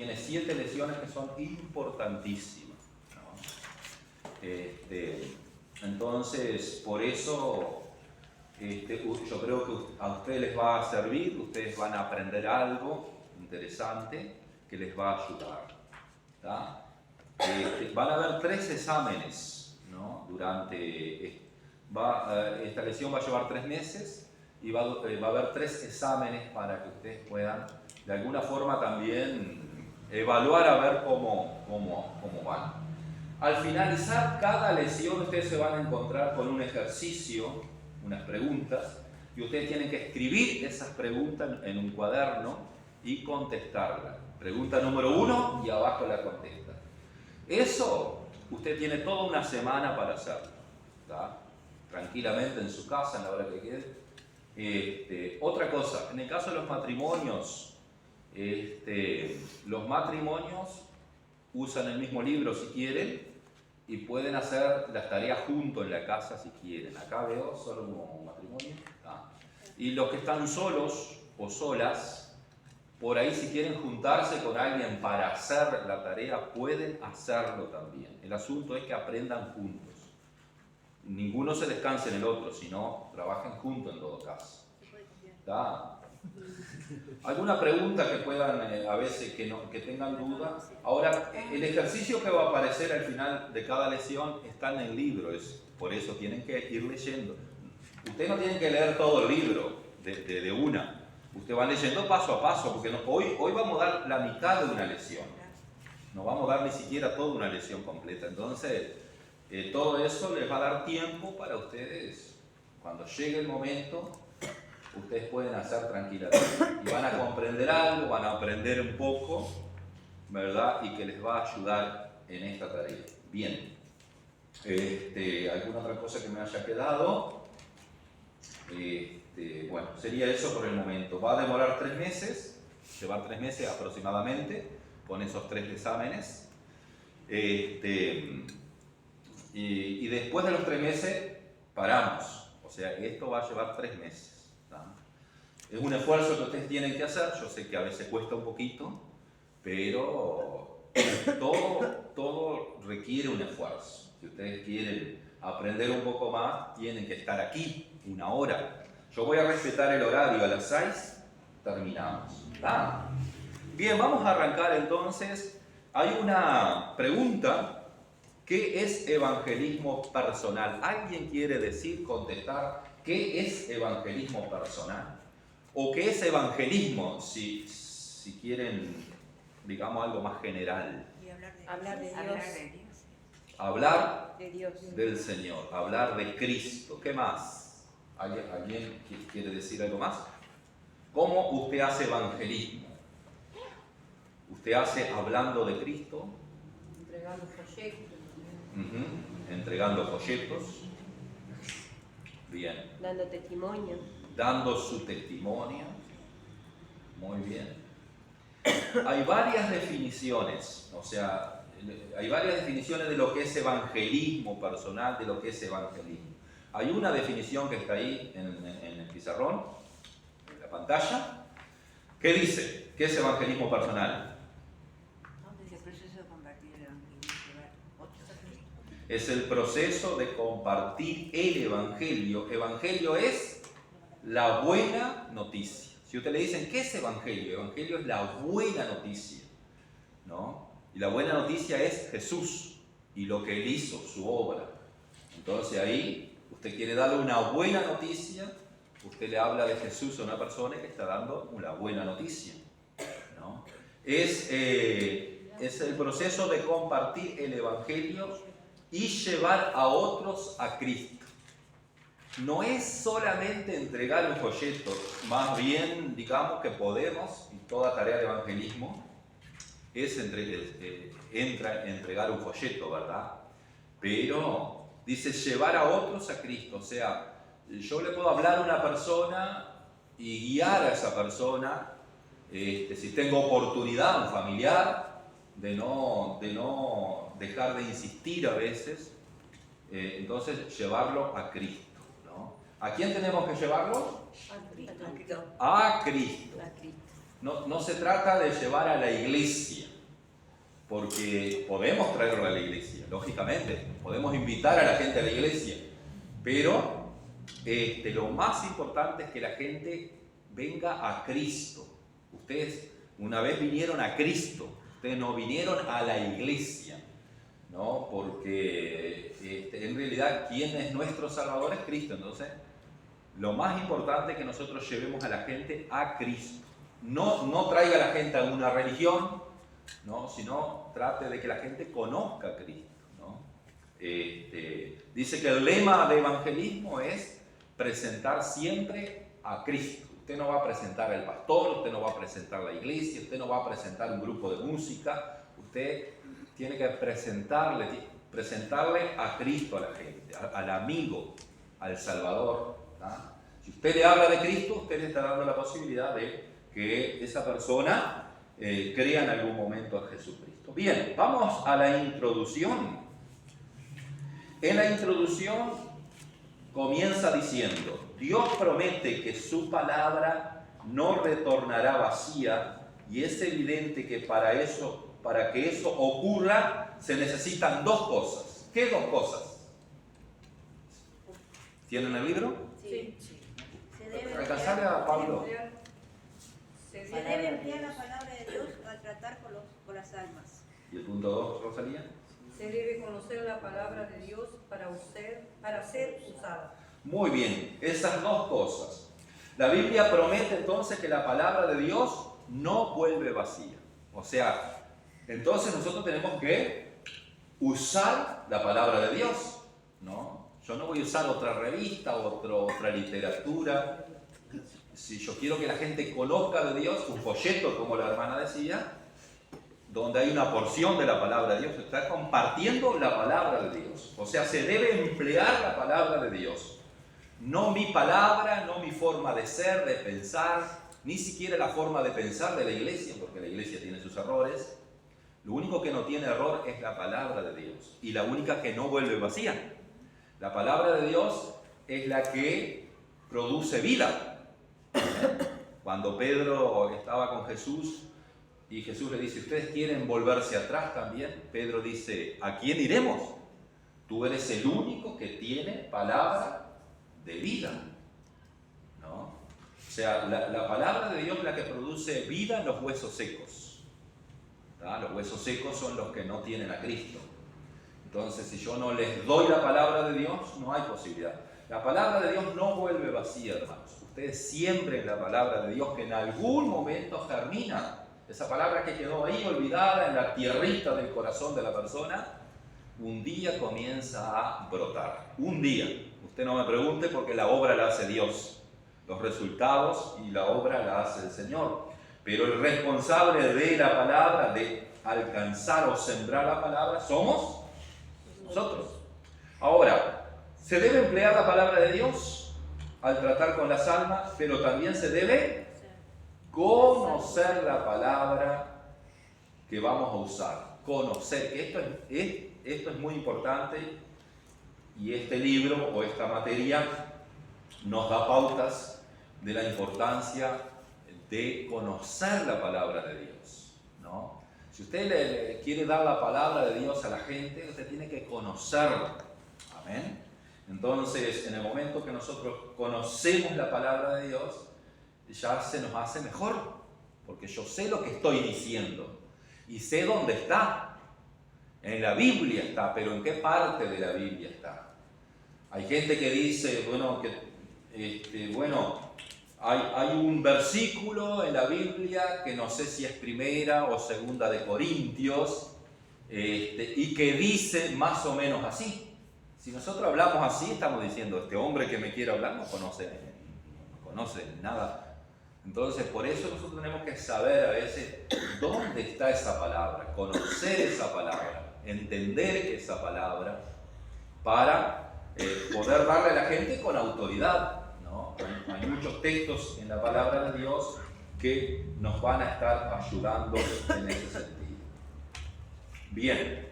tiene 7 lecciones que son importantísimas, ¿no? Entonces, por eso yo creo que a ustedes les va a servir, ustedes van a aprender algo interesante que les va a ayudar, ¿tá? Van a haber 3 exámenes, ¿no? Esta lección va a llevar 3 meses y va a haber 3 exámenes para que ustedes puedan de alguna forma también evaluar a ver cómo van. Al finalizar cada lección ustedes se van a encontrar con un ejercicio, unas preguntas, y ustedes tienen que escribir esas preguntas en un cuaderno y contestarlas. Pregunta número 1 y abajo la contesta. Eso usted tiene toda una semana para hacerlo, ¿tá? Tranquilamente en su casa, en la hora que quiere. Otra cosa, en el caso de los matrimonios usan el mismo libro si quieren y pueden hacer las tareas juntos en la casa si quieren. Acá veo solo un matrimonio, ¿tá? Y los que están solos o solas, por ahí si quieren juntarse con alguien para hacer la tarea, pueden hacerlo también. El asunto es que aprendan juntos. Ninguno se descanse en el otro, sino trabajen juntos en todo caso. ¿Tá? ¿Alguna pregunta que puedan, a veces, que tengan duda? Ahora, el ejercicio que va a aparecer al final de cada lección está en el libro, por eso tienen que ir leyendo. Ustedes no tienen que leer todo el libro de una. Ustedes van leyendo paso a paso, porque hoy vamos a dar la mitad de una lección. No vamos a dar ni siquiera toda una lección completa. Entonces, todo eso les va a dar tiempo para ustedes, cuando llegue el momento, ustedes pueden hacer tranquilamente. Y van a comprender algo, van a aprender un poco, ¿verdad? Y que les va a ayudar en esta tarea. Bien. ¿Alguna otra cosa que me haya quedado? Bueno, sería eso por el momento. Va a demorar 3 meses, llevar 3 meses aproximadamente, con esos 3 exámenes. Y después de los 3 meses paramos. O sea, esto va a llevar 3 meses. ¿Tá? Es un esfuerzo que ustedes tienen que hacer. Yo sé que a veces cuesta un poquito, pero todo requiere un esfuerzo. Si ustedes quieren aprender un poco más, tienen que estar aquí 1 hora. Yo voy a respetar el horario, a las 6 terminamos. ¿Tá? Bien, vamos a arrancar entonces. Hay una pregunta. ¿Qué es evangelismo personal? ¿Alguien quiere contestar qué es evangelismo personal? ¿O qué es evangelismo, si quieren, digamos, algo más general? Hablar de Dios. Hablar de Dios. Del Señor, hablar de Cristo. ¿Qué más? ¿Alguien quiere decir algo más? ¿Cómo usted hace evangelismo? ¿Usted hace hablando de Cristo? Entregando proyectos. Entregando folletos. Bien. Dando testimonio. Dando su testimonio. Muy bien. Hay varias definiciones, hay varias definiciones de lo que es evangelismo personal, de lo que es evangelismo. Hay una definición que está ahí en el pizarrón, en la pantalla, que dice, ¿qué es evangelismo personal? Es el proceso de compartir el Evangelio. Evangelio es la buena noticia. Si usted le dicen, ¿qué es Evangelio? Evangelio es la buena noticia, ¿no? Y la buena noticia es Jesús y lo que Él hizo, su obra. Entonces ahí, usted quiere darle una buena noticia, usted le habla de Jesús a una persona que está dando una buena noticia, ¿no? Es el proceso de compartir el Evangelio y llevar a otros a Cristo. No es solamente entregar un folleto, más bien, digamos que podemos, y toda tarea de evangelismo, es entregar un folleto, ¿verdad? Pero dice llevar a otros a Cristo, o sea, yo le puedo hablar a una persona y guiar a esa persona, si tengo oportunidad, un familiar, de no dejar de insistir a veces, entonces llevarlo a Cristo, ¿no? ¿A quién tenemos que llevarlo? A Cristo. A Cristo. No se trata de llevar a la iglesia, porque podemos traerlo a la iglesia, lógicamente, podemos invitar a la gente a la iglesia, pero lo más importante es que la gente venga a Cristo. Ustedes una vez vinieron a Cristo, ustedes no vinieron a la iglesia, ¿no? Porque en realidad, ¿quién es nuestro Salvador? Es Cristo. Entonces, lo más importante es que nosotros llevemos a la gente a Cristo. No traiga a la gente a una religión, ¿no? Sino trate de que la gente conozca a Cristo, ¿no? Dice que el lema de evangelismo es presentar siempre a Cristo. Usted no va a presentar al pastor, usted no va a presentar la iglesia, usted no va a presentar un grupo de música, usted tiene que presentarle a Cristo a la gente, al amigo, al Salvador, ¿tá? Si usted le habla de Cristo, usted le está dando la posibilidad de que esa persona crea en algún momento a Jesucristo. Bien, vamos a la introducción. En la introducción comienza diciendo: Dios promete que su palabra no retornará vacía, y es evidente que para que eso ocurra se necesitan dos cosas. ¿Qué dos cosas? ¿Tienen el libro? Sí. Alcanzarle a Pablo. Se debe emplear la palabra de Dios al tratar con las almas. ¿Y el punto 2, Rosalía? Se debe conocer la palabra de Dios para ser usada. Muy bien, esas dos cosas. La Biblia promete entonces que la palabra de Dios no vuelve vacía. O sea, entonces nosotros tenemos que usar la palabra de Dios, ¿no? Yo no voy a usar otra revista, otra literatura. Si yo quiero que la gente conozca de Dios, un folleto, como la hermana decía, donde hay una porción de la palabra de Dios, está compartiendo la palabra de Dios. O sea, se debe emplear la palabra de Dios. No mi palabra, no mi forma de ser, de pensar, ni siquiera la forma de pensar de la iglesia, porque la iglesia tiene sus errores. Lo único que no tiene error es la palabra de Dios, y la única que no vuelve vacía. La palabra de Dios es la que produce vida. Cuando Pedro estaba con Jesús y Jesús le dice: ¿ustedes quieren volverse atrás también? Pedro dice: ¿a quién iremos? Tú eres el único que tiene palabra de vida, ¿no? O sea, la palabra de Dios es la que produce vida en los huesos secos, ¿tá? Los huesos secos son los que no tienen a Cristo. Entonces, si yo no les doy la palabra de Dios, no hay posibilidad. La palabra de Dios no vuelve vacía, hermanos. Ustedes siembren la palabra de Dios, que en algún momento germina. Esa palabra que quedó ahí olvidada en la tierrita del corazón de la persona, un día comienza a brotar. Un día. Usted no me pregunte, porque la obra la hace Dios. Los resultados y la obra la hace el Señor. Pero el responsable de la palabra, de alcanzar o sembrar la palabra, somos nosotros. Ahora, se debe emplear la palabra de Dios al tratar con las almas, pero también se debe conocer la palabra que vamos a usar. Conocer, que esto es muy importante, y este libro o esta materia nos da pautas de la importancia de conocer la palabra de Dios, ¿no? Si usted le quiere dar la palabra de Dios a la gente, usted tiene que conocerla. Amén. Entonces, en el momento que nosotros conocemos la palabra de Dios, ya se nos hace mejor, porque yo sé lo que estoy diciendo y sé dónde está. En la Biblia está, pero ¿en qué parte de la Biblia está? Hay gente que dice, hay un versículo en la Biblia que no sé si es 1 o 2 de Corintios, y que dice más o menos así. Si nosotros hablamos así, estamos diciendo: este hombre que me quiere hablar no conoce nada. Entonces, por eso nosotros tenemos que saber a veces dónde está esa palabra, conocer esa palabra, entender esa palabra, para poder darle a la gente con autoridad, ¿no? Hay muchos textos en la palabra de Dios que nos van a estar ayudando en ese sentido. Bien.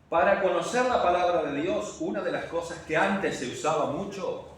Para conocer la palabra de Dios, una de las cosas que antes se usaba mucho,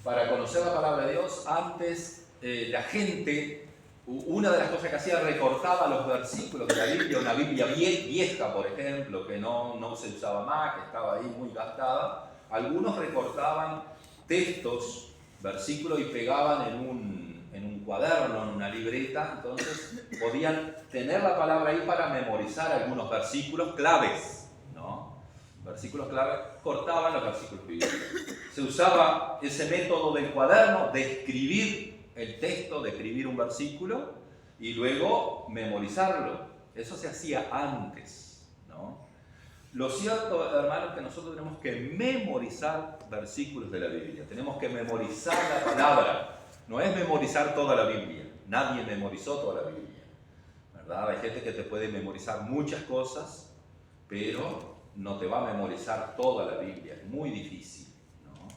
para conocer la palabra de Dios, antes la gente una de las cosas que hacía, recortaba los versículos de la Biblia, una Biblia vieja, por ejemplo, que no se usaba más, que estaba ahí muy gastada. Algunos recortaban textos, versículos y pegaban en un cuaderno, en una libreta. Entonces podían tener la palabra ahí para memorizar algunos versículos claves, ¿no? Versículos claves, cortaban los versículos bíblicos. Se usaba ese método del cuaderno de escribir el texto, de escribir un versículo y luego memorizarlo. Eso se hacía antes, ¿no? Lo cierto, hermanos, es que nosotros tenemos que memorizar versículos de la Biblia. Tenemos que memorizar la palabra. No es memorizar toda la Biblia. Nadie memorizó toda la Biblia, ¿verdad? Hay gente que te puede memorizar muchas cosas, pero no te va a memorizar toda la Biblia. Es muy difícil, ¿no?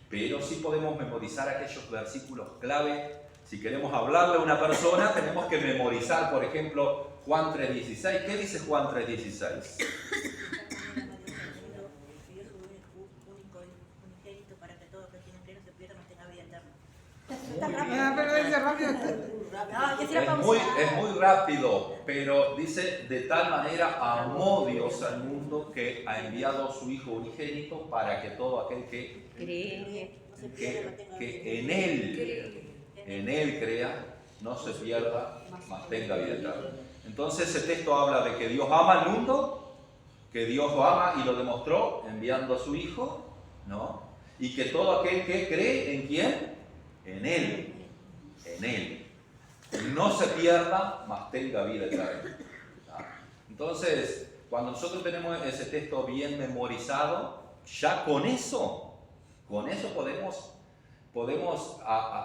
Pero sí podemos memorizar aquellos versículos clave. Si queremos hablarle a una persona, tenemos que memorizar, por ejemplo, Juan 3:16. ¿Qué dice Juan 3:16? Es muy rápido, pero dice: de tal manera amó Dios al mundo que ha enviado a su Hijo unigénito para que todo aquel que en Él crea, no se pierda, mas tenga vida eterna. Entonces ese texto habla de que Dios ama al mundo, que Dios lo ama y lo demostró enviando a su Hijo, ¿no? Y que todo aquel que cree, ¿en quién? En Él. En Él. No se pierda, mas tenga vida eterna. Entonces, cuando nosotros tenemos ese texto bien memorizado, ya con eso podemos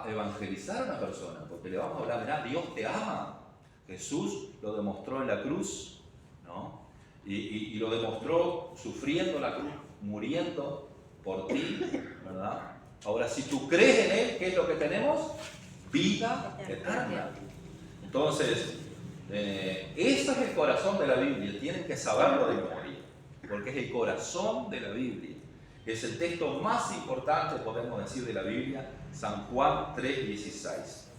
evangelizar a una persona, porque le vamos a hablar: mirá, Dios te ama. Jesús lo demostró en la cruz, ¿no? Y lo demostró sufriendo la cruz, muriendo por ti, ¿verdad? Ahora, si tú crees en Él, ¿qué es lo que tenemos? Vida eterna. Entonces, eso es el corazón de la Biblia. Tienen que saberlo de memoria, porque es el corazón de la Biblia. Es el texto más importante, podemos decir, de la Biblia, San Juan 3:16,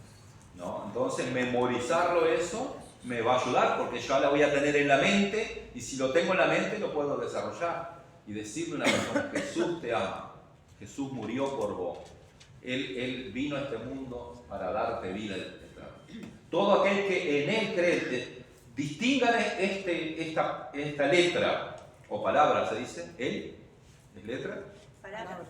¿no? Entonces, memorizarlo, eso me va a ayudar, porque yo la voy a tener en la mente, y si lo tengo en la mente lo puedo desarrollar y decirle a una persona: Jesús te ama, Jesús murió por vos, Él vino a este mundo para darte vida eterna. Todo aquel que en Él cree, distingan esta letra o palabra, se dice, Él, ¿es letra?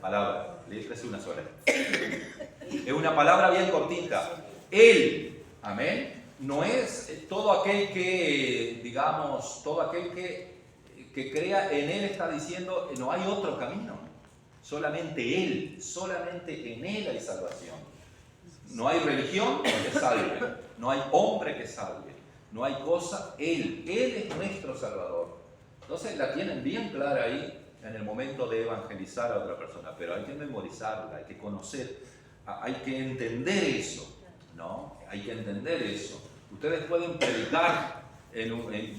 Palabra, letra es una sola. Es una palabra bien cortita. Él, amén. No es todo aquel que, digamos, todo aquel que crea en Él está diciendo: no hay otro camino. Solamente Él, solamente en Él hay salvación. No hay religión que salve, no hay hombre que salve, no hay cosa. Él es nuestro Salvador. Entonces la tienen bien clara ahí en el momento de evangelizar a otra persona, pero hay que memorizarla, hay que conocer, hay que entender eso, ¿no? Hay que entender eso. Ustedes pueden predicar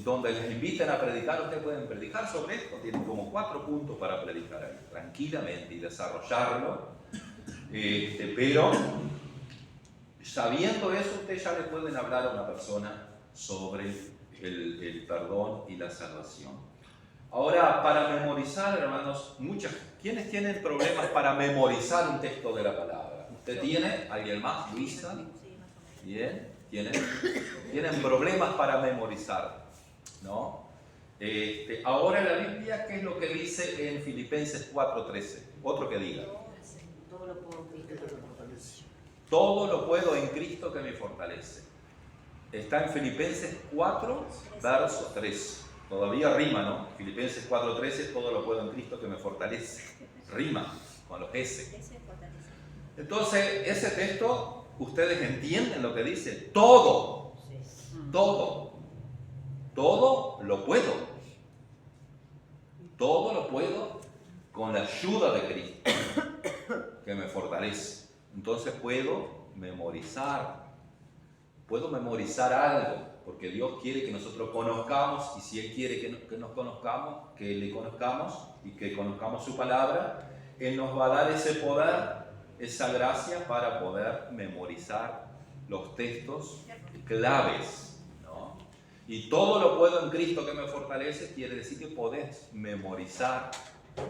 donde les inviten a predicar, ustedes pueden predicar sobre esto. Tienen como 4 puntos para predicar ahí, tranquilamente, y desarrollarlo. Pero sabiendo eso, ustedes ya le pueden hablar a una persona sobre el perdón y la salvación. Ahora, para memorizar, hermanos, ¿quiénes tienen problemas para memorizar un texto de la palabra? ¿Usted tiene? ¿Alguien más? ¿Luisa? Bien. ¿Tienen problemas para memorizar? ¿No? Ahora la Biblia, ¿qué es lo que dice en Filipenses 4:13? Otro que diga. Todo lo puedo en Cristo que me fortalece. Todo lo puedo en Cristo que me fortalece. Está en Filipenses 4, verso 3. Todavía rima, ¿no? Filipenses 4:13, todo lo puedo en Cristo que me fortalece. Rima con los S. Entonces, ese texto, ustedes entienden lo que dice. Todo lo puedo. Todo lo puedo con la ayuda de Cristo que me fortalece. Entonces puedo memorizar algo, porque Dios quiere que nosotros conozcamos, y si Él quiere que nos conozcamos, que le conozcamos y que conozcamos su palabra, Él nos va a dar ese poder, esa gracia para poder memorizar los textos claves, ¿no? Y todo lo puedo en Cristo que me fortalece, quiere decir que podés memorizar.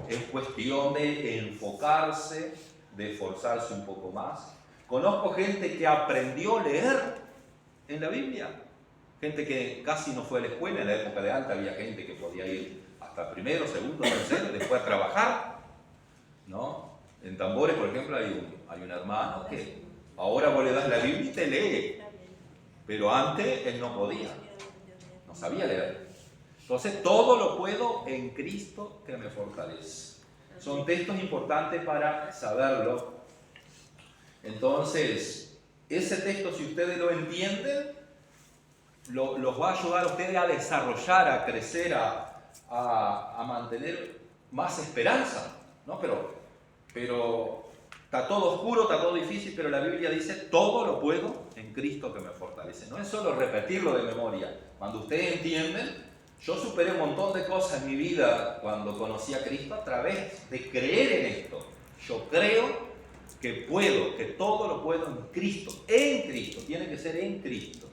Es cuestión de enfocarse, de esforzarse un poco más. Conozco gente que aprendió a leer en la Biblia. Gente que casi no fue a la escuela. En la época de Alta había gente que podía ir hasta primero, segundo, tercero, después a trabajar, ¿no? En Tambores, por ejemplo, hay un hermano que ahora vos le das la Biblia y te lee. Pero antes él no podía. No sabía leer. Entonces, todo lo puedo en Cristo que me fortalece. Son textos importantes para saberlo. Entonces, ese texto, si ustedes lo entienden, los va a ayudar a ustedes a desarrollar, a crecer, a mantener más esperanza, ¿no? Pero está todo oscuro, está todo difícil, pero la Biblia dice, todo lo puedo en Cristo que me fortalece. No es solo repetirlo de memoria. Cuando ustedes entienden, yo superé un montón de cosas en mi vida cuando conocí a Cristo a través de creer en esto. Yo creo que puedo, que todo lo puedo en Cristo, tiene que ser en Cristo,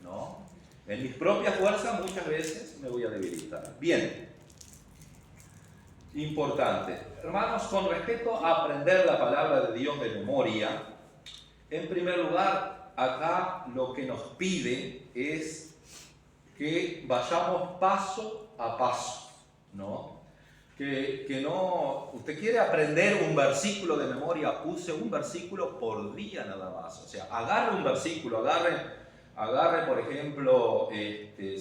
¿no? En mis propias fuerzas muchas veces me voy a debilitar. Bien, importante. Hermanos, con respecto a aprender la palabra de Dios de memoria, en primer lugar, acá lo que nos pide es que vayamos paso a paso, ¿no? Que no, usted quiere aprender un versículo de memoria, use un versículo por día nada más. O sea, agarre un versículo, agarre por ejemplo,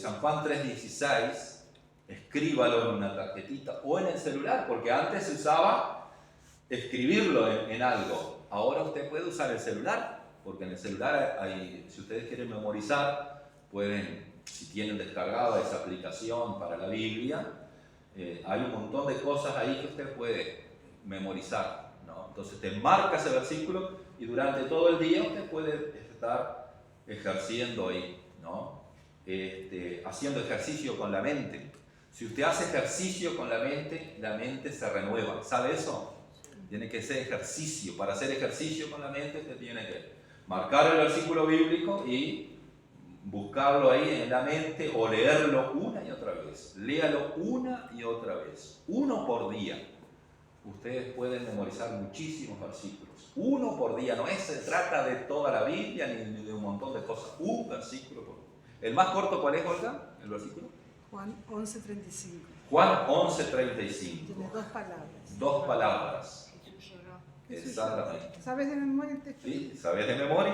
San Juan 3:16, escríbalo en una tarjetita o en el celular, porque antes se usaba escribirlo en algo. Ahora usted puede usar el celular, porque en el celular si ustedes quieren memorizar, pueden, si tienen descargada esa aplicación para la Biblia, hay un montón de cosas ahí que usted puede memorizar, ¿no? Entonces te marca ese versículo y durante todo el día usted puede estar ejerciendo ahí, ¿no? Haciendo ejercicio con la mente. Si usted hace ejercicio con la mente se renueva. ¿Sabe eso? Tiene que ser ejercicio. Para hacer ejercicio con la mente usted tiene que marcar el versículo bíblico y buscarlo ahí en la mente o leerlo una y otra vez. Léalo una y otra vez. Uno por día. Ustedes pueden memorizar muchísimos versículos. Uno por día. No se trata de toda la Biblia ni de un montón de cosas. Un versículo por día. ¿El más corto cuál es, Olga? ¿El versículo? Juan 11:35. Juan 11:35. Tiene dos palabras. Dos palabras. Exactamente. ¿Sabes de memoria el texto? ¿Sí? ¿Sabes de memoria?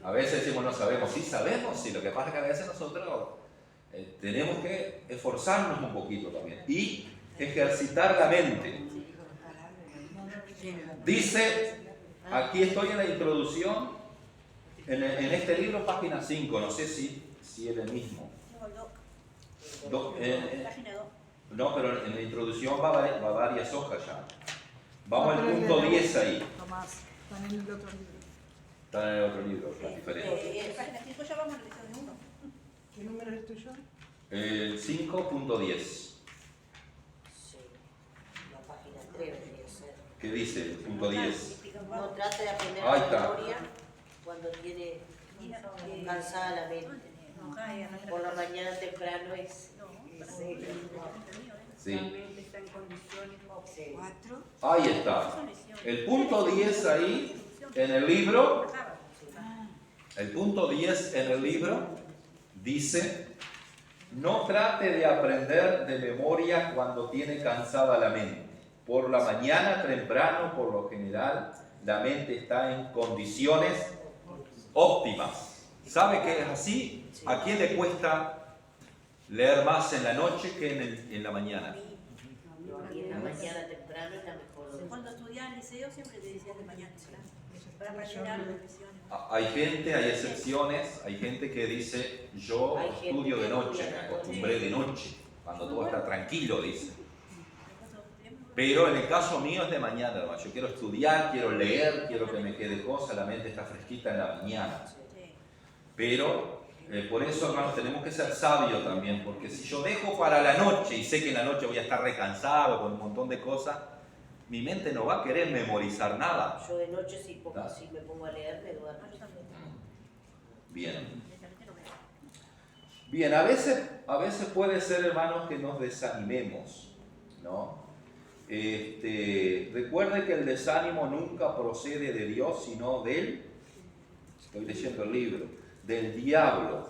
A veces decimos no sabemos. Sí sabemos, sí. Lo que pasa es que a veces nosotros tenemos que esforzarnos un poquito también. Y ejercitar la mente. Dice, aquí estoy en la introducción, en este libro, página 5, no sé si es el mismo. Página 2. No, pero en la introducción va varias hojas ya. Vamos al punto 10 ahí. Tomás, están en el otro libro. Está en el otro libro, es diferente. En página 5 ya vamos a la lección de 1. ¿Qué número es tuyo? El 5.10. Sí, la página 3 debería ser. ¿Qué dice el punto 10? No trate de aprender Ahí la está. memoria cuando tiene cansada la mente. Por la mañana temprano es Sí. Realmente está en condiciones. sí. 4. Ahí está. El punto 10 ahí en el libro. El punto 10 en el libro dice: no trate de aprender de memoria cuando tiene cansada la mente. Por la mañana temprano, por lo general, la mente está en condiciones óptimas. ¿Sabe que es así? ¿A quién le cuesta leer más en la noche que en la mañana? Y en la mañana temprano es la mejor. Cuando estudiaba en el liceo siempre te decían de mañana, para rellenar las lecciones. Hay gente, hay excepciones, hay gente que dice, yo Hay gente estudio de que noche, estudia me de noche. acostumbré de noche, cuando todo está tranquilo, dice. Pero en el caso mío es de mañana, hermano. Yo quiero estudiar, quiero leer, quiero que me quede cosa, la mente está fresquita en la mañana. Pero por eso, hermanos, tenemos que ser sabios también, porque si yo dejo para la noche y sé que en la noche voy a estar recansado con un montón de cosas, mi mente no va a querer memorizar nada. Yo de noche si ¿Ah? me pongo a leer me duermo. Bien. Bien, a veces puede ser, hermanos, que nos desanimemos, ¿no? Recuerde que el desánimo nunca procede de Dios, sino estoy leyendo el libro, del diablo.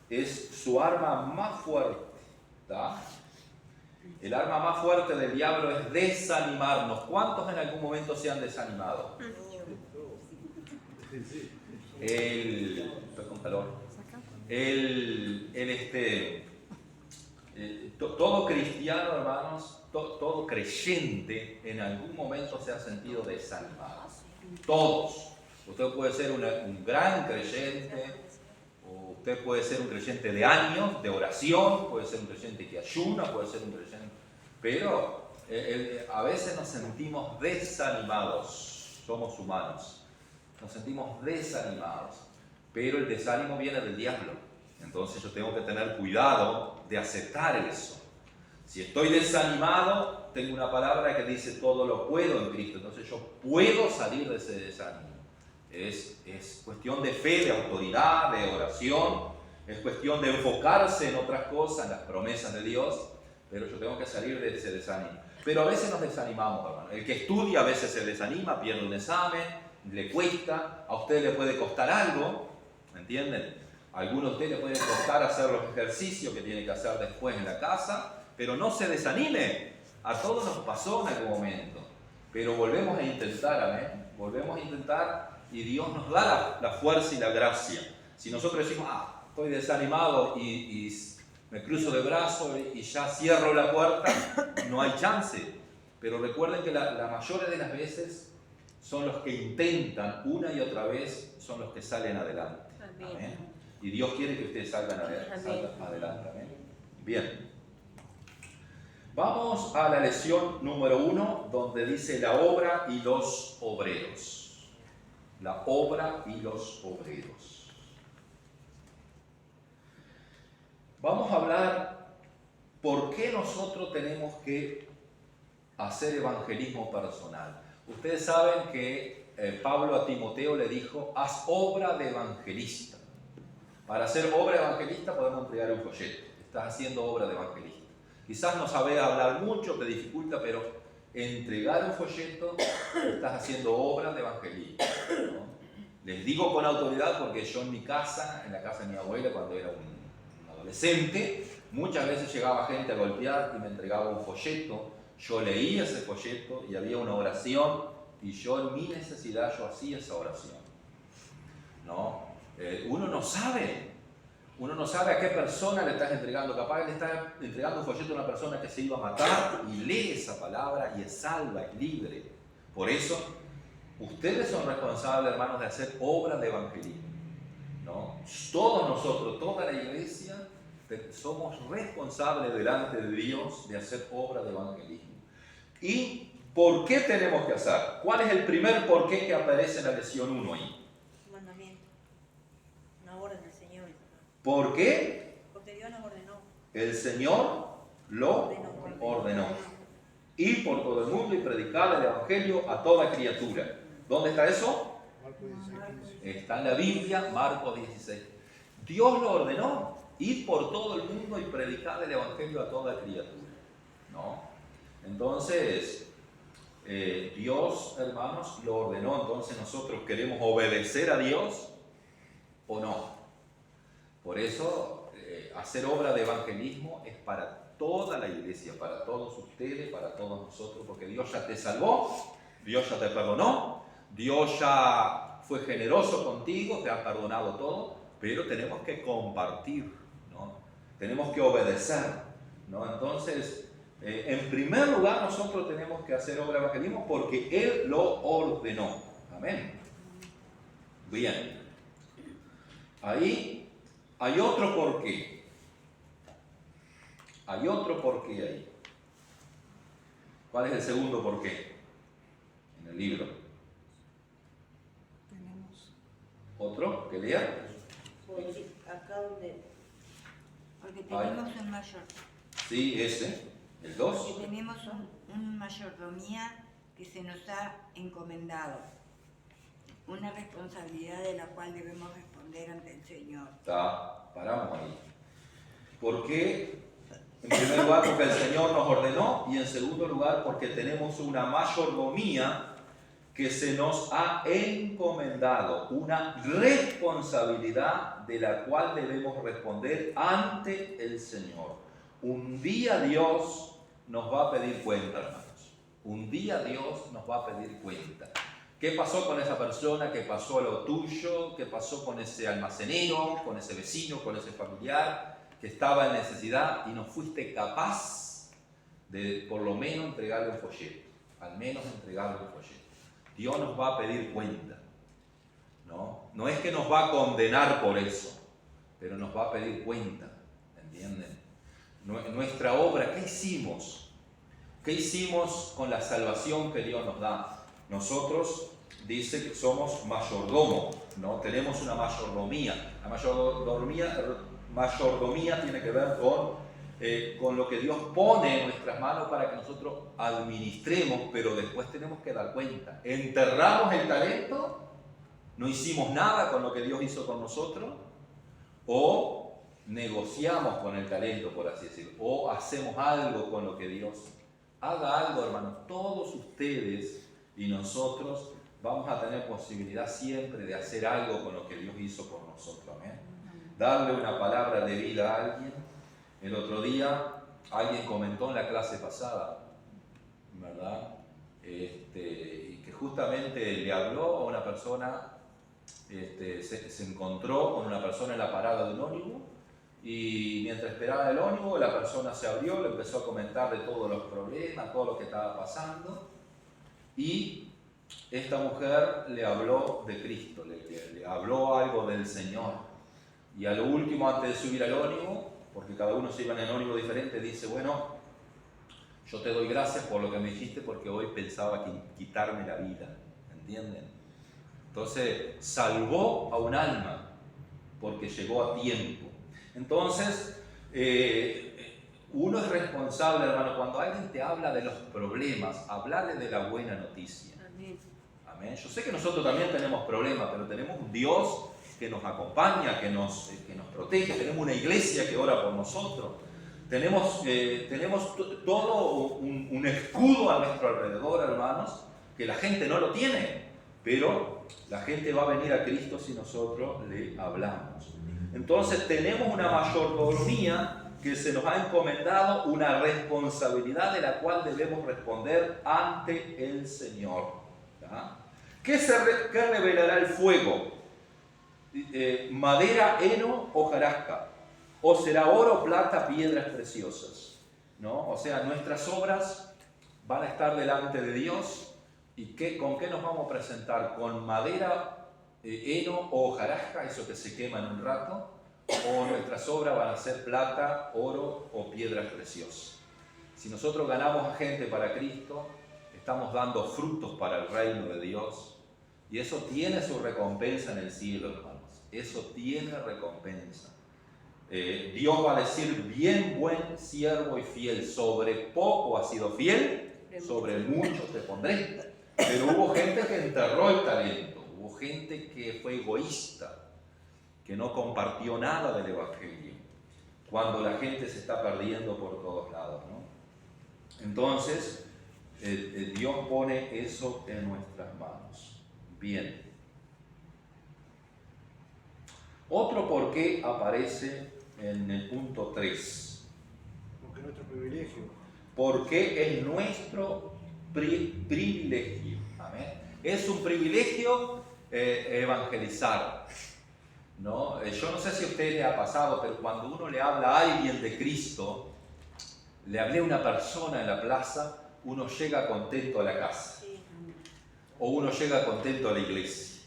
Es su arma más fuerte, ¿tá? El arma más fuerte del diablo es desanimarnos. ¿Cuántos en algún momento se han desanimado? Estoy con calor. Todo cristiano, hermanos, todo creyente en algún momento se ha sentido desanimado. Todos. Usted puede ser un gran creyente, o usted puede ser un creyente de años, de oración, puede ser un creyente que ayuna, puede ser un creyente... Pero a veces nos sentimos desanimados. Somos humanos. Nos sentimos desanimados. Pero el desánimo viene del diablo. Entonces yo tengo que tener cuidado de aceptar eso. Si estoy desanimado, tengo una palabra que dice todo lo puedo en Cristo. Entonces yo puedo salir de ese desánimo. Es cuestión de fe, de autoridad, de oración. Es cuestión de enfocarse en otras cosas, en las promesas de Dios. Pero yo tengo que salir de ese desánimo. Pero a veces nos desanimamos, hermano. El que estudia a veces se desanima, pierde un examen, le cuesta. A usted le puede costar algo, ¿me entienden? A alguno de ustedes le puede costar hacer los ejercicios que tiene que hacer después en la casa, pero no se desanime. A todos nos pasó en algún momento. Pero volvemos a intentar, amén. Volvemos a intentar y Dios nos da la fuerza y la gracia. Si nosotros decimos, estoy desanimado y me cruzo de brazos y ya cierro la puerta, no hay chance. Pero recuerden que la mayoría de las veces son los que intentan una y otra vez, son los que salen adelante. Amén. Y Dios quiere que ustedes salgan adelante. Amén. Bien. Vamos a la lección número 1, donde dice la obra y los obreros. La obra y los obreros. Vamos a hablar por qué nosotros tenemos que hacer evangelismo personal. Ustedes saben que Pablo a Timoteo le dijo, haz obra de evangelista. Para hacer obra de evangelista podemos entregar un folleto. Estás haciendo obra de evangelista. Quizás no sabes hablar mucho, te dificulta, pero entregar un folleto, estás haciendo obra de evangelismo, ¿no? Les digo con autoridad porque yo en mi casa, en la casa de mi abuela, cuando era un adolescente, muchas veces llegaba gente a golpear y me entregaba un folleto. Yo leía ese folleto y había una oración y yo en mi necesidad yo hacía esa oración, ¿no? Uno no sabe a qué persona le estás entregando. Capaz le estás entregando un folleto a una persona que se iba a matar y lee esa palabra y es salva, es libre. Por eso, ustedes son responsables, hermanos, de hacer obra de evangelismo, ¿no? Todos nosotros, toda la iglesia, somos responsables delante de Dios de hacer obra de evangelismo. ¿Y por qué tenemos que hacer? ¿Cuál es el primer por qué que aparece en la lección 1 ahí? Mandamiento. Una orden del Señor. ¿Por qué? Porque Dios nos ordenó. El Señor lo ordenó. Ir por todo el mundo y predicar el evangelio a toda criatura. ¿Dónde está eso? Está en la Biblia, Marcos 16. Dios lo ordenó. Ir por todo el mundo y predicar el evangelio a toda criatura, ¿no? Entonces, Dios, hermanos, lo ordenó. Entonces nosotros queremos obedecer a Dios o no. Por eso, hacer obra de evangelismo es para toda la iglesia, para todos ustedes, para todos nosotros, porque Dios ya te salvó, Dios ya te perdonó, Dios ya fue generoso contigo, te ha perdonado todo, pero tenemos que compartir, ¿no? Tenemos que obedecer, ¿no? Entonces, en primer lugar, nosotros tenemos que hacer obra de evangelismo porque Él lo ordenó. Amén. Bien. Ahí hay otro porqué. Hay otro porqué ahí. ¿Cuál es el segundo porqué? En el libro. Tenemos. ¿Otro? ¿Que lea? Acá donde... Porque tenemos un mayor. Sí, ese. El 2. Porque tenemos un mayordomía que se nos ha encomendado. Una responsabilidad de la cual debemos responder ante el Señor. Paramos ahí. Porque, en primer lugar, porque el Señor nos ordenó, y en segundo lugar, porque tenemos una mayordomía que se nos ha encomendado, una responsabilidad de la cual debemos responder ante el Señor. Un día Dios nos va a pedir cuenta, hermanos. Un día Dios nos va a pedir cuenta. ¿Qué pasó con esa persona? ¿Qué pasó a lo tuyo? ¿Qué pasó con ese almacenero, con ese vecino, con ese familiar que estaba en necesidad y no fuiste capaz de por lo menos entregarle un folleto? Al menos entregarle un folleto. Dios nos va a pedir cuenta, ¿no? No es que nos va a condenar por eso, pero nos va a pedir cuenta, ¿entienden? Nuestra obra, ¿qué hicimos? ¿Qué hicimos con la salvación que Dios nos da? Nosotros, dice que somos mayordomo, ¿no? Tenemos una mayordomía. La mayordomía tiene que ver con lo que Dios pone en nuestras manos para que nosotros administremos, pero después tenemos que dar cuenta. ¿Enterramos el talento? ¿No hicimos nada con lo que Dios hizo con nosotros? ¿O negociamos con el talento, por así decirlo? ¿O hacemos algo con lo que Dios haga algo, hermanos? Todos ustedes y nosotros vamos a tener posibilidad siempre de hacer algo con lo que Dios hizo por nosotros. ¿Amén? Darle una palabra de vida a alguien. El otro día alguien comentó en la clase pasada, ¿verdad? Y que justamente le habló a una persona, se encontró con una persona en la parada de un ómnibus y mientras esperaba el ómnibus la persona se abrió, le empezó a comentar de todos los problemas, todo lo que estaba pasando y esta mujer le habló de Cristo, le habló algo del Señor y a lo último antes de subir al ómnibus, porque cada uno se iba en el ómnibus diferente, dice, bueno, yo te doy gracias por lo que me dijiste porque hoy pensaba quitarme la vida, ¿entienden? Entonces, salvó a un alma porque llegó a tiempo. Entonces, uno es responsable, hermano, cuando alguien te habla de los problemas, hablarle de la buena noticia. Amén. Yo sé que nosotros también tenemos problemas, pero tenemos un Dios que nos acompaña, que nos protege, tenemos una iglesia que ora por nosotros, tenemos todo un escudo a nuestro alrededor, hermanos, que la gente no lo tiene, pero la gente va a venir a Cristo si nosotros le hablamos. Entonces tenemos una mayordomía que se nos ha encomendado, una responsabilidad de la cual debemos responder ante el Señor. ¿Ya? ¿Qué revelará el fuego? Madera, heno o hojarasca, o será oro, plata, piedras preciosas, ¿no? O sea, nuestras obras van a estar delante de Dios y ¿con qué nos vamos a presentar? ¿Con madera, heno o hojarasca, eso que se quema en un rato? ¿O nuestras obras van a ser plata, oro o piedras preciosas? Si nosotros ganamos a gente para Cristo, estamos dando frutos para el reino de Dios y eso tiene su recompensa en el cielo, hermano. Eso tiene recompensa. Dios va a decir, bien buen siervo y fiel, sobre poco has sido fiel, sobre mucho te pondré. Pero hubo gente que enterró el talento, hubo gente que fue egoísta, que no compartió nada del Evangelio, cuando la gente se está perdiendo por todos lados, ¿no? Entonces, Dios pone eso en nuestras manos. Bien. Otro por qué aparece en el punto 3. Porque es nuestro privilegio. Porque es nuestro privilegio. Amén. Es un privilegio evangelizar, ¿no? Yo no sé si a usted le ha pasado, pero cuando uno le habla a alguien de Cristo, le hablé a una persona en la plaza, uno llega contento a la casa. O uno llega contento a la iglesia.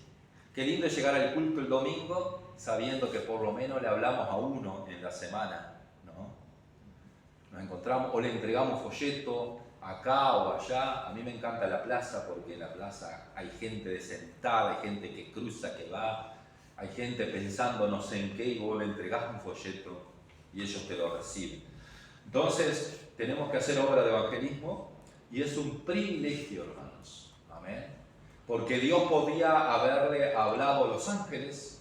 Qué lindo llegar al culto el domingo sabiendo que por lo menos le hablamos a uno en la semana, ¿no? Nos encontramos o le entregamos folleto acá o allá. A mí me encanta la plaza porque en la plaza hay gente de sentada, hay gente que cruza, que va, hay gente pensando no sé en qué y vos le entregás un folleto y ellos te lo reciben. Entonces tenemos que hacer obra de evangelismo y es un privilegio, hermanos. Amén. Porque Dios podía haberle hablado a los ángeles,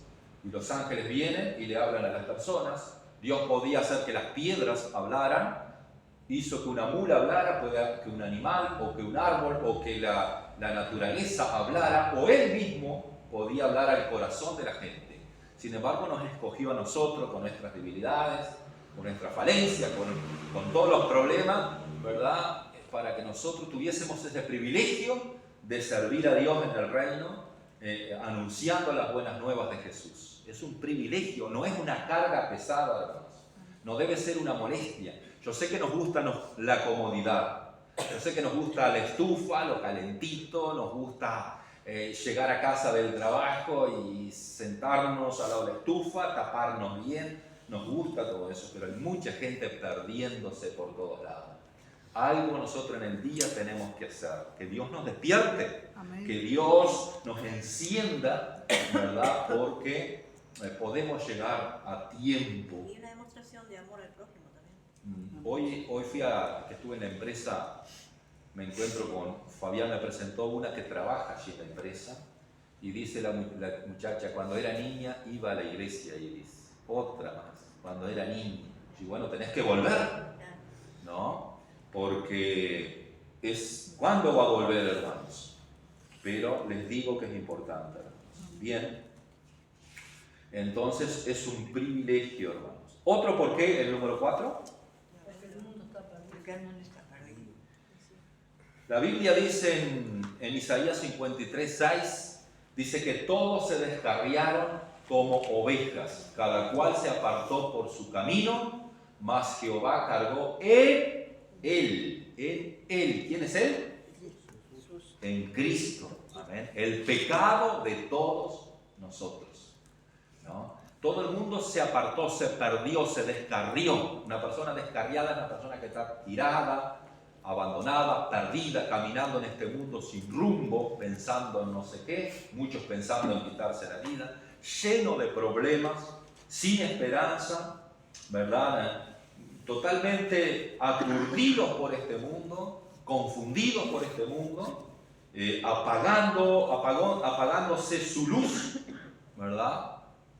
y los ángeles vienen y le hablan a las personas. Dios podía hacer que las piedras hablaran, hizo que una mula hablara, que un animal, o que un árbol, o que la naturaleza hablara, o Él mismo podía hablar al corazón de la gente. Sin embargo, nos escogió a nosotros con nuestras debilidades, con nuestra falencia, con todos los problemas, ¿verdad? Para que nosotros tuviésemos ese privilegio de servir a Dios en el reino, anunciando las buenas nuevas de Jesús. Es un privilegio, no es una carga pesada, hermanos. No debe ser una molestia. Yo sé que nos gusta la comodidad. Yo sé que nos gusta la estufa, lo calentito, nos gusta llegar a casa del trabajo y sentarnos al lado de la estufa, taparnos bien. Nos gusta todo eso, pero hay mucha gente perdiéndose por todos lados. Algo nosotros en el día tenemos que hacer, que Dios nos despierte, Amén. que Dios nos encienda, ¿verdad? Porque podemos llegar a tiempo. Y una demostración de amor al prójimo también. Hoy que estuve en la empresa, me encuentro con Fabián, me presentó una que trabaja allí en la empresa, y dice la muchacha, cuando era niña iba a la iglesia, y dice, otra más, cuando era niña. Y bueno, tenés que volver, ¿no? Porque ¿cuándo va a volver, hermanos? Pero les digo que es importante, hermanos. Bien, entonces es un privilegio, hermanos. ¿Otro por qué? El número 4. Porque el mundo está perdido. Porque el mundo está perdido. La Biblia dice en Isaías 53:6, dice que todos se descarriaron como ovejas, cada cual se apartó por su camino, mas Jehová cargó en Él. ¿Quién es Él? En Cristo. Amén. El pecado de todos nosotros, ¿no? Todo el mundo se apartó, se perdió, se descarrió. Una persona descarriada es una persona que está tirada, abandonada, perdida, caminando en este mundo sin rumbo, pensando en no sé qué, muchos pensando en quitarse la vida, lleno de problemas, sin esperanza, ¿verdad? Totalmente aturdidos por este mundo, confundidos por este mundo, apagándose su luz, ¿verdad?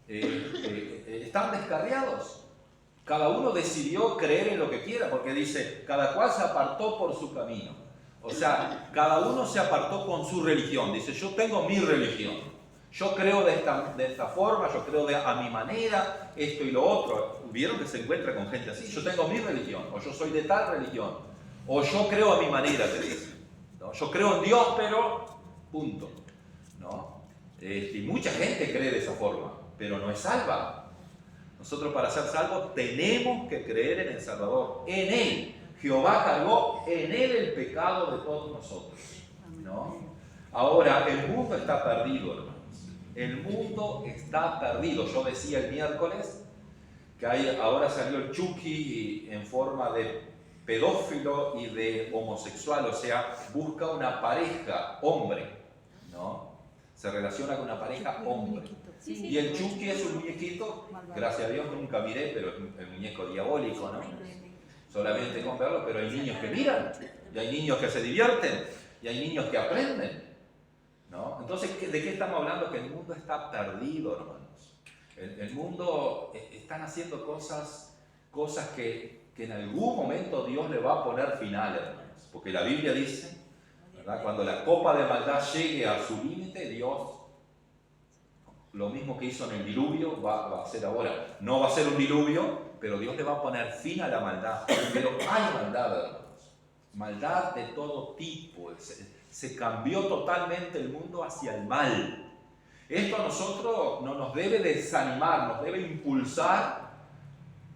Están descarriados. Cada uno decidió creer en lo que quiera, porque dice, cada cual se apartó por su camino. O sea, cada uno se apartó con su religión. Dice, yo tengo mi religión. Yo creo de esta forma, yo creo a mi manera, esto y lo otro. ¿Vieron que se encuentra con gente así? Yo tengo mi religión, o yo soy de tal religión, o yo creo a mi manera, te dice, ¿no? Yo creo en Dios, pero punto, ¿no? Y mucha gente cree de esa forma, pero no es salva. Nosotros para ser salvos tenemos que creer en el Salvador, en Él. Jehová cargó en Él el pecado de todos nosotros, ¿no? Ahora, el mundo está perdido, hermanos. El mundo está perdido. Yo decía el miércoles que ahora salió el Chucky en forma de pedófilo y de homosexual, o sea, busca una pareja hombre, ¿no? Se relaciona con una pareja hombre. Y el Chucky es un muñequito, gracias a Dios nunca miré, pero es el muñeco diabólico, ¿no? Solamente con verlo, pero hay niños que miran, y hay niños que se divierten, y hay niños que aprenden, ¿no? Entonces, ¿de qué estamos hablando? Que el mundo está perdido, hermanos. El mundo están haciendo cosas que en algún momento Dios le va a poner final, hermanos. Porque la Biblia dice, ¿verdad? Cuando la copa de maldad llegue a su límite, Dios, lo mismo que hizo en el diluvio, va a hacer ahora. No va a ser un diluvio, pero Dios le va a poner fin a la maldad. Pero hay maldad, hermanos. Maldad de todo tipo. Se cambió totalmente el mundo hacia el mal. Esto a nosotros no nos debe desanimar, nos debe impulsar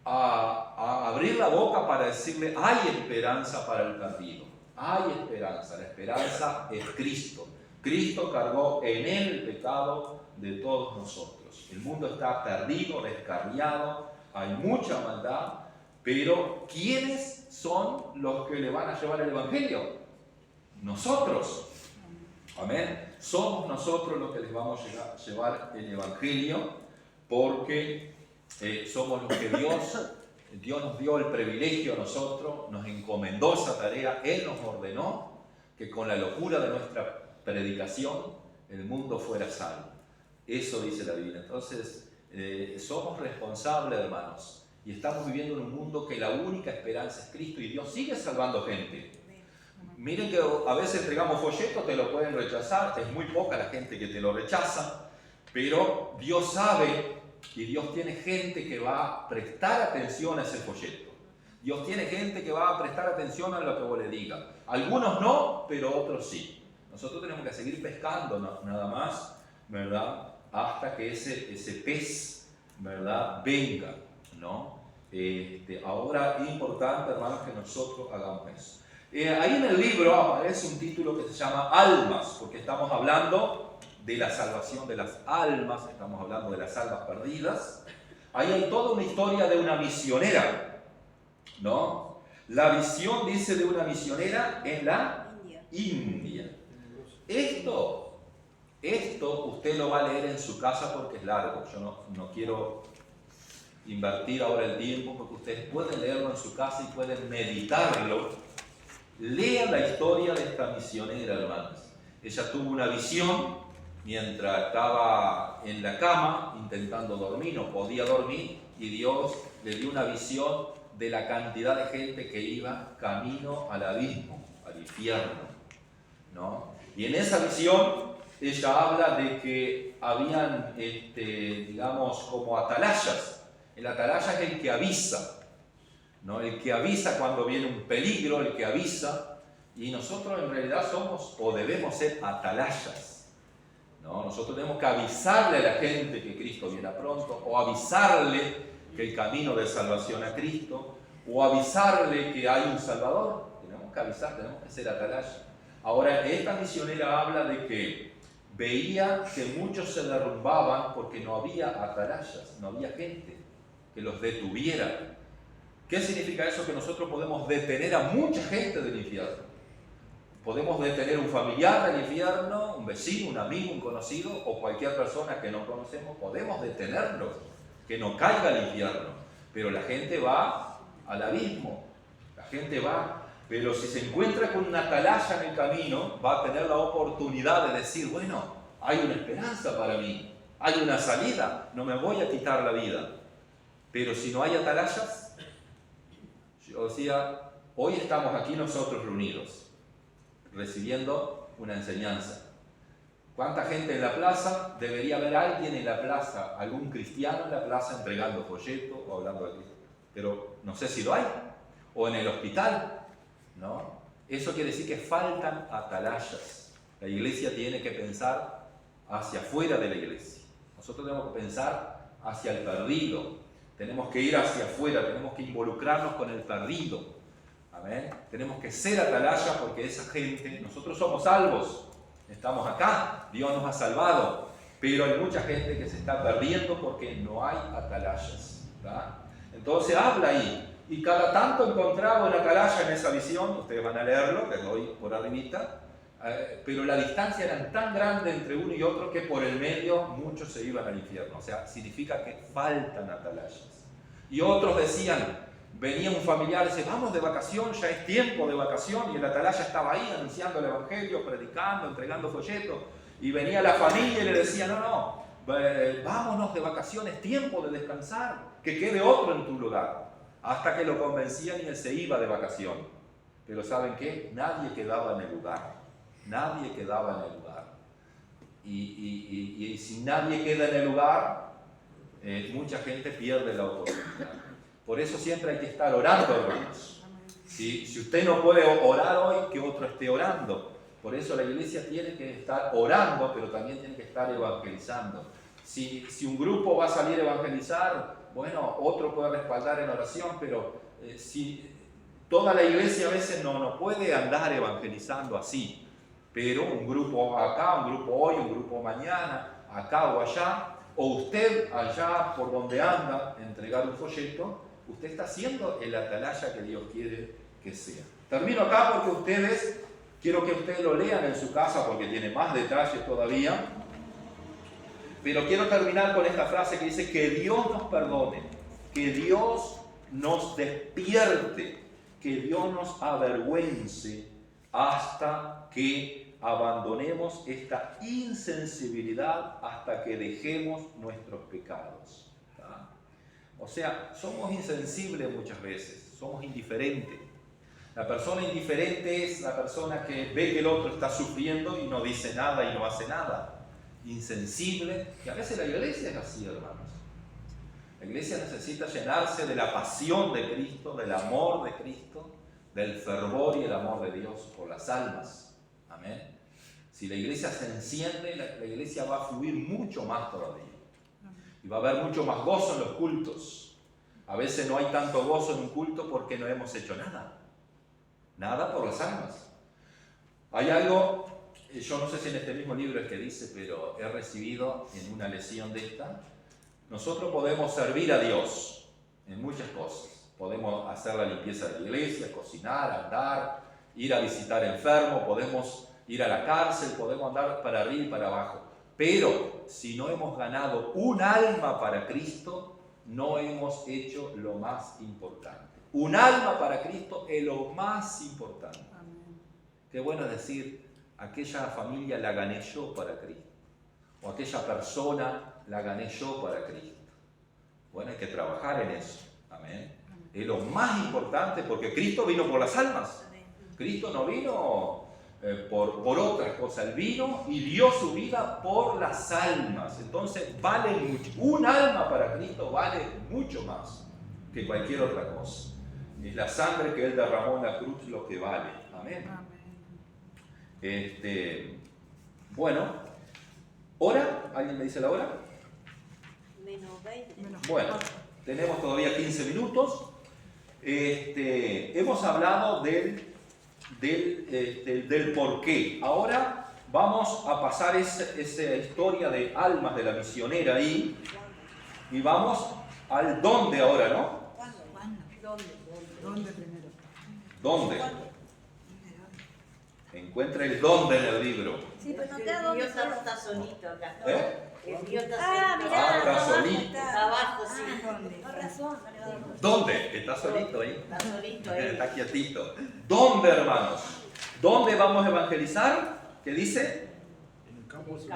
a abrir la boca para decirle, hay esperanza para el perdido. Hay esperanza. La esperanza es Cristo. Cristo cargó en Él el pecado de todos nosotros. El mundo está perdido, descarriado, hay mucha maldad, pero ¿quiénes son los que le van a llevar el Evangelio? Nosotros. Amén. Somos nosotros los que les vamos a llevar el Evangelio, porque somos los que Dios nos dio el privilegio a nosotros, nos encomendó esa tarea, Él nos ordenó que con la locura de nuestra predicación el mundo fuera salvo. Eso dice la Biblia. Entonces, somos responsables, hermanos. Y estamos viviendo en un mundo que la única esperanza es Cristo y Dios sigue salvando gente. Miren que a veces entregamos folletos, te lo pueden rechazar, es muy poca la gente que te lo rechaza, pero Dios sabe y Dios tiene gente que va a prestar atención a ese folleto. Dios tiene gente que va a prestar atención a lo que vos le digas. Algunos no, pero otros sí. Nosotros tenemos que seguir pescando nada más, ¿verdad? Hasta que ese pez, ¿verdad?, venga, ¿no? Ahora es importante, hermanos, que nosotros hagamos eso. Ahí en el libro aparece un título que se llama Almas, porque estamos hablando de la salvación de las almas, estamos hablando de las almas perdidas. Ahí hay toda una historia de una misionera, ¿no? La visión, dice, de una misionera en la India. Esto usted lo va a leer en su casa porque es largo. Yo no quiero invertir ahora el tiempo porque ustedes pueden leerlo en su casa y pueden meditarlo. Lean la historia de esta misionera, hermanos. Ella tuvo una visión mientras estaba en la cama intentando dormir, no podía dormir, y Dios le dio una visión de la cantidad de gente que iba camino al abismo, al infierno, ¿no? Y en esa visión ella habla de que habían, digamos, como atalayas. El atalaya es el que avisa, ¿no? El que avisa cuando viene un peligro, el que avisa, y nosotros en realidad somos o debemos ser atalayas, ¿no? Nosotros tenemos que avisarle a la gente que Cristo viene pronto, o avisarle que el camino de salvación a Cristo, o avisarle que hay un Salvador. Tenemos que avisar, tenemos que ser atalayas. Ahora, esta misionera habla de que veía que muchos se derrumbaban porque no había atalayas, no había gente que los detuviera. ¿Qué significa eso? Que nosotros podemos detener a mucha gente del infierno. Podemos detener un familiar del infierno, un vecino, un amigo, un conocido o cualquier persona que no conocemos. Podemos detenerlo, que no caiga al infierno. Pero la gente va al abismo. La gente va, pero si se encuentra con una atalaya en el camino, va a tener la oportunidad de decir, bueno, hay una esperanza para mí, hay una salida, no me voy a quitar la vida. Pero si no hay atalayas, yo decía, hoy estamos aquí nosotros reunidos, recibiendo una enseñanza. ¿Cuánta gente en la plaza? Debería haber alguien en la plaza, algún cristiano en la plaza entregando folletos o hablando de Cristo. Pero no sé si lo hay. O en el hospital, ¿no? Eso quiere decir que faltan atalayas. La iglesia tiene que pensar hacia afuera de la iglesia. Nosotros tenemos que pensar hacia el perdido. Tenemos que ir hacia afuera, tenemos que involucrarnos con el perdido. Amén. Tenemos que ser atalaya porque esa gente, nosotros somos salvos, estamos acá, Dios nos ha salvado, pero hay mucha gente que se está perdiendo porque no hay atalayas, ¿verdad? Entonces habla ahí, y cada tanto encontraba una atalaya en esa visión, ustedes van a leerlo, les doy por arribita, pero la distancia era tan grande entre uno y otro que por el medio muchos se iban al infierno. O sea, significa que faltan atalayas. Y otros decían, venía un familiar y decía, vamos de vacación, ya es tiempo de vacación, y el atalaya estaba ahí anunciando el evangelio, predicando, entregando folletos, y venía la familia y le decía, no, vámonos de vacaciones, tiempo de descansar, que quede otro en tu lugar. Hasta que lo convencían y él se iba de vacación. Pero ¿saben qué? Nadie quedaba en el lugar. Nadie quedaba en el lugar. Y si nadie queda en el lugar, mucha gente pierde la oportunidad. Por eso siempre hay que estar orando, hermanos. Si usted no puede orar hoy, que otro esté orando. Por eso la iglesia tiene que estar orando, pero también tiene que estar evangelizando. Si un grupo va a salir a evangelizar, bueno, otro puede respaldar en oración, pero si toda la iglesia a veces no puede andar evangelizando así. Pero un grupo acá, un grupo hoy, un grupo mañana, acá o allá, o usted allá por donde anda, entregar un folleto, usted está haciendo el atalaya que Dios quiere que sea. Termino acá porque quiero que ustedes lo lean en su casa porque tiene más detalles todavía, pero quiero terminar con esta frase que dice que Dios nos perdone, que Dios nos despierte, que Dios nos avergüence hasta que abandonemos esta insensibilidad, hasta que dejemos nuestros pecados. O sea, somos insensibles muchas veces, somos indiferentes. La persona indiferente es la persona que ve que el otro está sufriendo y no dice nada y no hace nada. Insensible. Y a veces la iglesia es así, hermanos. La iglesia necesita llenarse de la pasión de Cristo, del amor de Cristo, del fervor y el amor de Dios por las almas. Amén. Si la iglesia se enciende, la iglesia va a fluir mucho más todavía. Y va a haber mucho más gozo en los cultos. A veces no hay tanto gozo en un culto porque no hemos hecho nada. Nada por las almas. Hay algo, yo no sé si en este mismo libro es que dice, pero he recibido en una lección de esta. Nosotros podemos servir a Dios en muchas cosas. Podemos hacer la limpieza de la iglesia, cocinar, andar, ir a visitar enfermos, podemos ir a la cárcel, podemos andar para arriba y para abajo. Pero si no hemos ganado un alma para Cristo, no hemos hecho lo más importante. Un alma para Cristo es lo más importante. Amén. Qué bueno es decir, aquella familia la gané yo para Cristo. O aquella persona la gané yo para Cristo. Bueno, hay que trabajar en eso. Amén. Es lo más importante porque Cristo vino por las almas. Cristo no vino por otras cosas. Él vino y dio su vida por las almas. Entonces vale mucho. Un alma para Cristo vale mucho más que cualquier otra cosa. Es la sangre que Él derramó en la cruz lo que vale. Amén. Bueno, ¿hora? ¿Alguien me dice la hora? Menos 20. Bueno, tenemos todavía 15 minutos. Hemos hablado del por qué. Ahora vamos a pasar esa historia de almas de la misionera ahí y vamos al dónde ahora, ¿no? ¿Dónde primero? ¿Dónde? Encuentra el dónde en el libro. Sí, pero no queda El dónde río está solito acá. ¿Eh? El río está Ah, solito. mirá, está solito. Está abajo, sí. Con razón, ¿Dónde? Está solito ahí. Está solito ahí. Está quietito. ¿Dónde, hermanos? ¿Dónde vamos a evangelizar? ¿Qué dice? En el campo es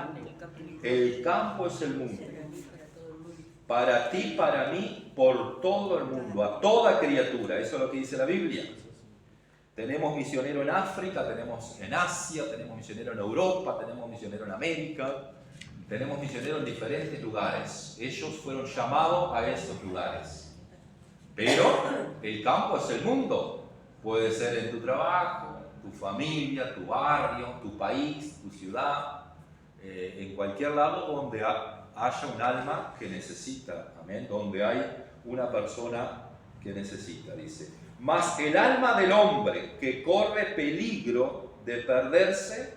El campo es el mundo. Para ti, para mí, por todo el mundo, a toda criatura. Eso es lo que dice la Biblia. Tenemos misionero en África, tenemos en Asia, tenemos misionero en Europa, tenemos misionero en América, tenemos misionero en diferentes lugares. Ellos fueron llamados a esos lugares. Pero el campo es el mundo. Puede ser en tu trabajo, tu familia, tu barrio, tu país, tu ciudad, en cualquier lado donde haya un alma que necesita, amén, donde hay una persona que necesita, dice. Mas el alma del hombre que corre peligro de perderse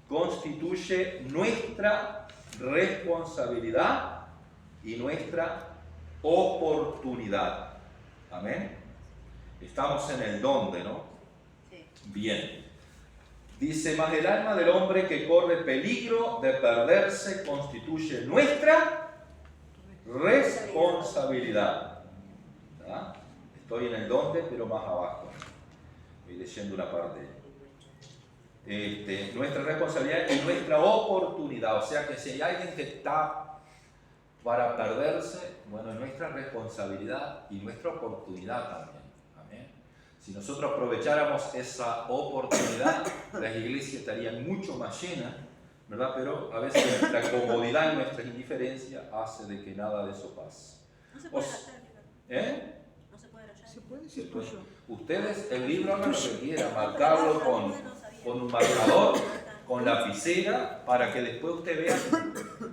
constituye nuestra responsabilidad y nuestra oportunidad. Amén. Estamos en el dónde, ¿no? Sí. Bien. Dice, mas el alma del hombre que corre peligro de perderse constituye nuestra responsabilidad. ¿Ah? Estoy en el dónde, pero más abajo. Estoy leyendo una parte. Nuestra responsabilidad y nuestra oportunidad. O sea que si hay alguien que está para perderse, bueno, nuestra responsabilidad y nuestra oportunidad también. Amén. Si nosotros aprovecháramos esa oportunidad, las iglesias estarían mucho más llenas, ¿verdad? Pero a veces nuestra comodidad y nuestra indiferencia hace de que nada de eso pase. No se puede rayar. No se puede rayar. ¿Se puede decir tuyo? Ustedes, el libro hagan lo que quieran, marcarlo con un marcador, con lapicera, para que después usted vea.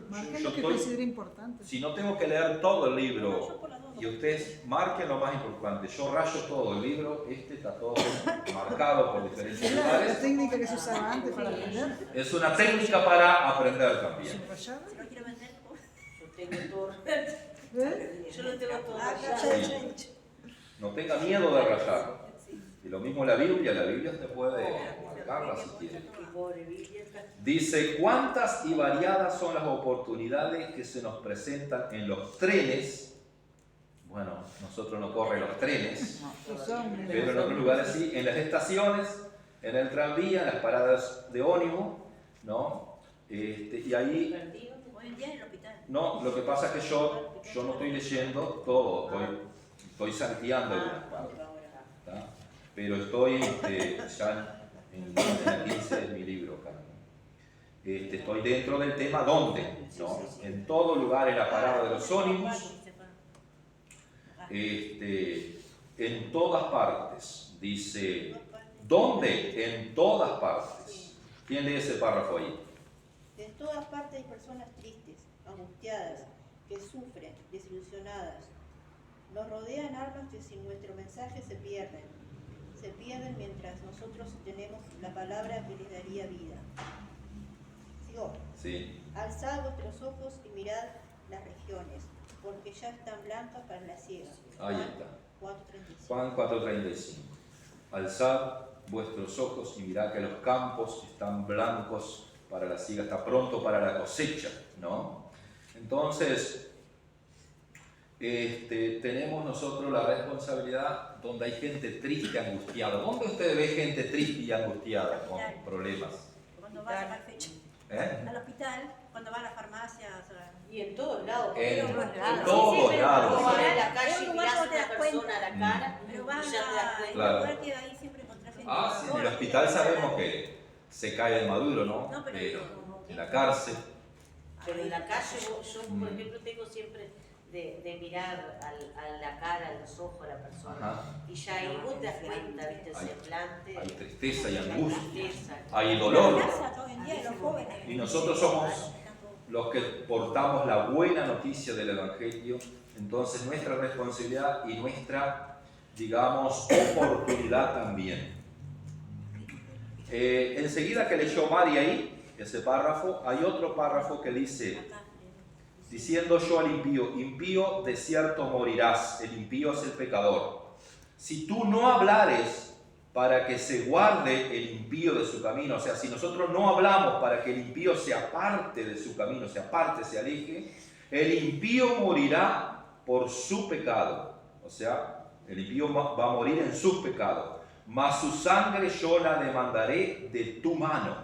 Marquen Yo lo que estoy- considere importante. Si no tengo que leer todo el libro y ustedes marquen lo más importante, yo rayo todo el libro, está todo marcado por diferentes Es la lugares. técnica que se usaba antes para aprender. Es una técnica para aprender también. Sin rayar. Si no quiero vender, Yo tengo todo. ¿Eh? Yo lo tengo todo Ah, rayado. Sí. No tenga miedo de rayar. Y lo mismo la Biblia usted puede marcarla si quiere. Qué pobre Biblia. Dice, ¿cuántas y variadas son las oportunidades que se nos presentan en los trenes? Bueno, nosotros no corren los trenes, Los hombres. pero en otros lugares sí, en las estaciones, en el tranvía, en las paradas de ómnibus, ¿no? Y ahí, hoy en día en el hospital. No, lo que pasa es que yo no estoy leyendo todo, estoy salteando algunas partes. ¿Tá? Pero estoy ya en la 15 de mi libro, Carmen. Estoy dentro del tema ¿dónde? ¿No? En todo lugar en la palabra de los ónimos, en todas partes, dice, ¿dónde? En todas partes. ¿Quién lee ese párrafo ahí? En todas partes hay personas tristes, angustiadas, que sufren, desilusionadas. Nos rodean almas que sin nuestro mensaje se pierden mientras nosotros tenemos la palabra que les daría vida. Sigo. Sí. Alzad vuestros ojos y mirad las regiones, porque ya están blancas para la siega. Ahí está. 4:35. Juan 4:35. Alzad vuestros ojos y mirad que los campos están blancos para la siega, está pronto para la cosecha, ¿no? Entonces, tenemos nosotros la responsabilidad donde hay gente triste, angustiada. ¿Dónde usted ve gente triste y angustiada con problemas? Cuando vas a fecha. Al hospital, cuando vas a la farmacia. O sea, Y en todos lados. En todos todos pero lados. Vos vas sí. en la calle Es y un mirás lugar a donde te una das persona cuenta. a la cara pero y vas ya te das a cuenta. Claro. lugar que ahí siempre encontrás gente. Ah, sí, en el hospital sabemos que se cae el maduro, ¿no? No, Pero como- en la cárcel. Pero en la calle yo por ejemplo, tengo siempre de mirar a la cara, a los ojos a la persona. Ajá. Y ya ahí vos te das cuenta, viste, el Hay- semblante. Hay tristeza y hay angustia, tristeza. hay En dolor. la casa, hoy en día, los jóvenes. Y nosotros somos los que portamos la buena noticia del Evangelio. Entonces nuestra responsabilidad y nuestra, digamos, oportunidad también. Enseguida que leyó Mari ahí, ese párrafo, hay otro párrafo que dice, diciendo yo al impío, impío de cierto morirás, el impío es el pecador. Si tú no hablares para que se guarde el impío de su camino, o sea, si nosotros no hablamos para que el impío se aparte de su camino, se aparte, se aleje, el impío morirá por su pecado, o sea, el impío va a morir en sus pecados, mas su sangre yo la demandaré de tu mano,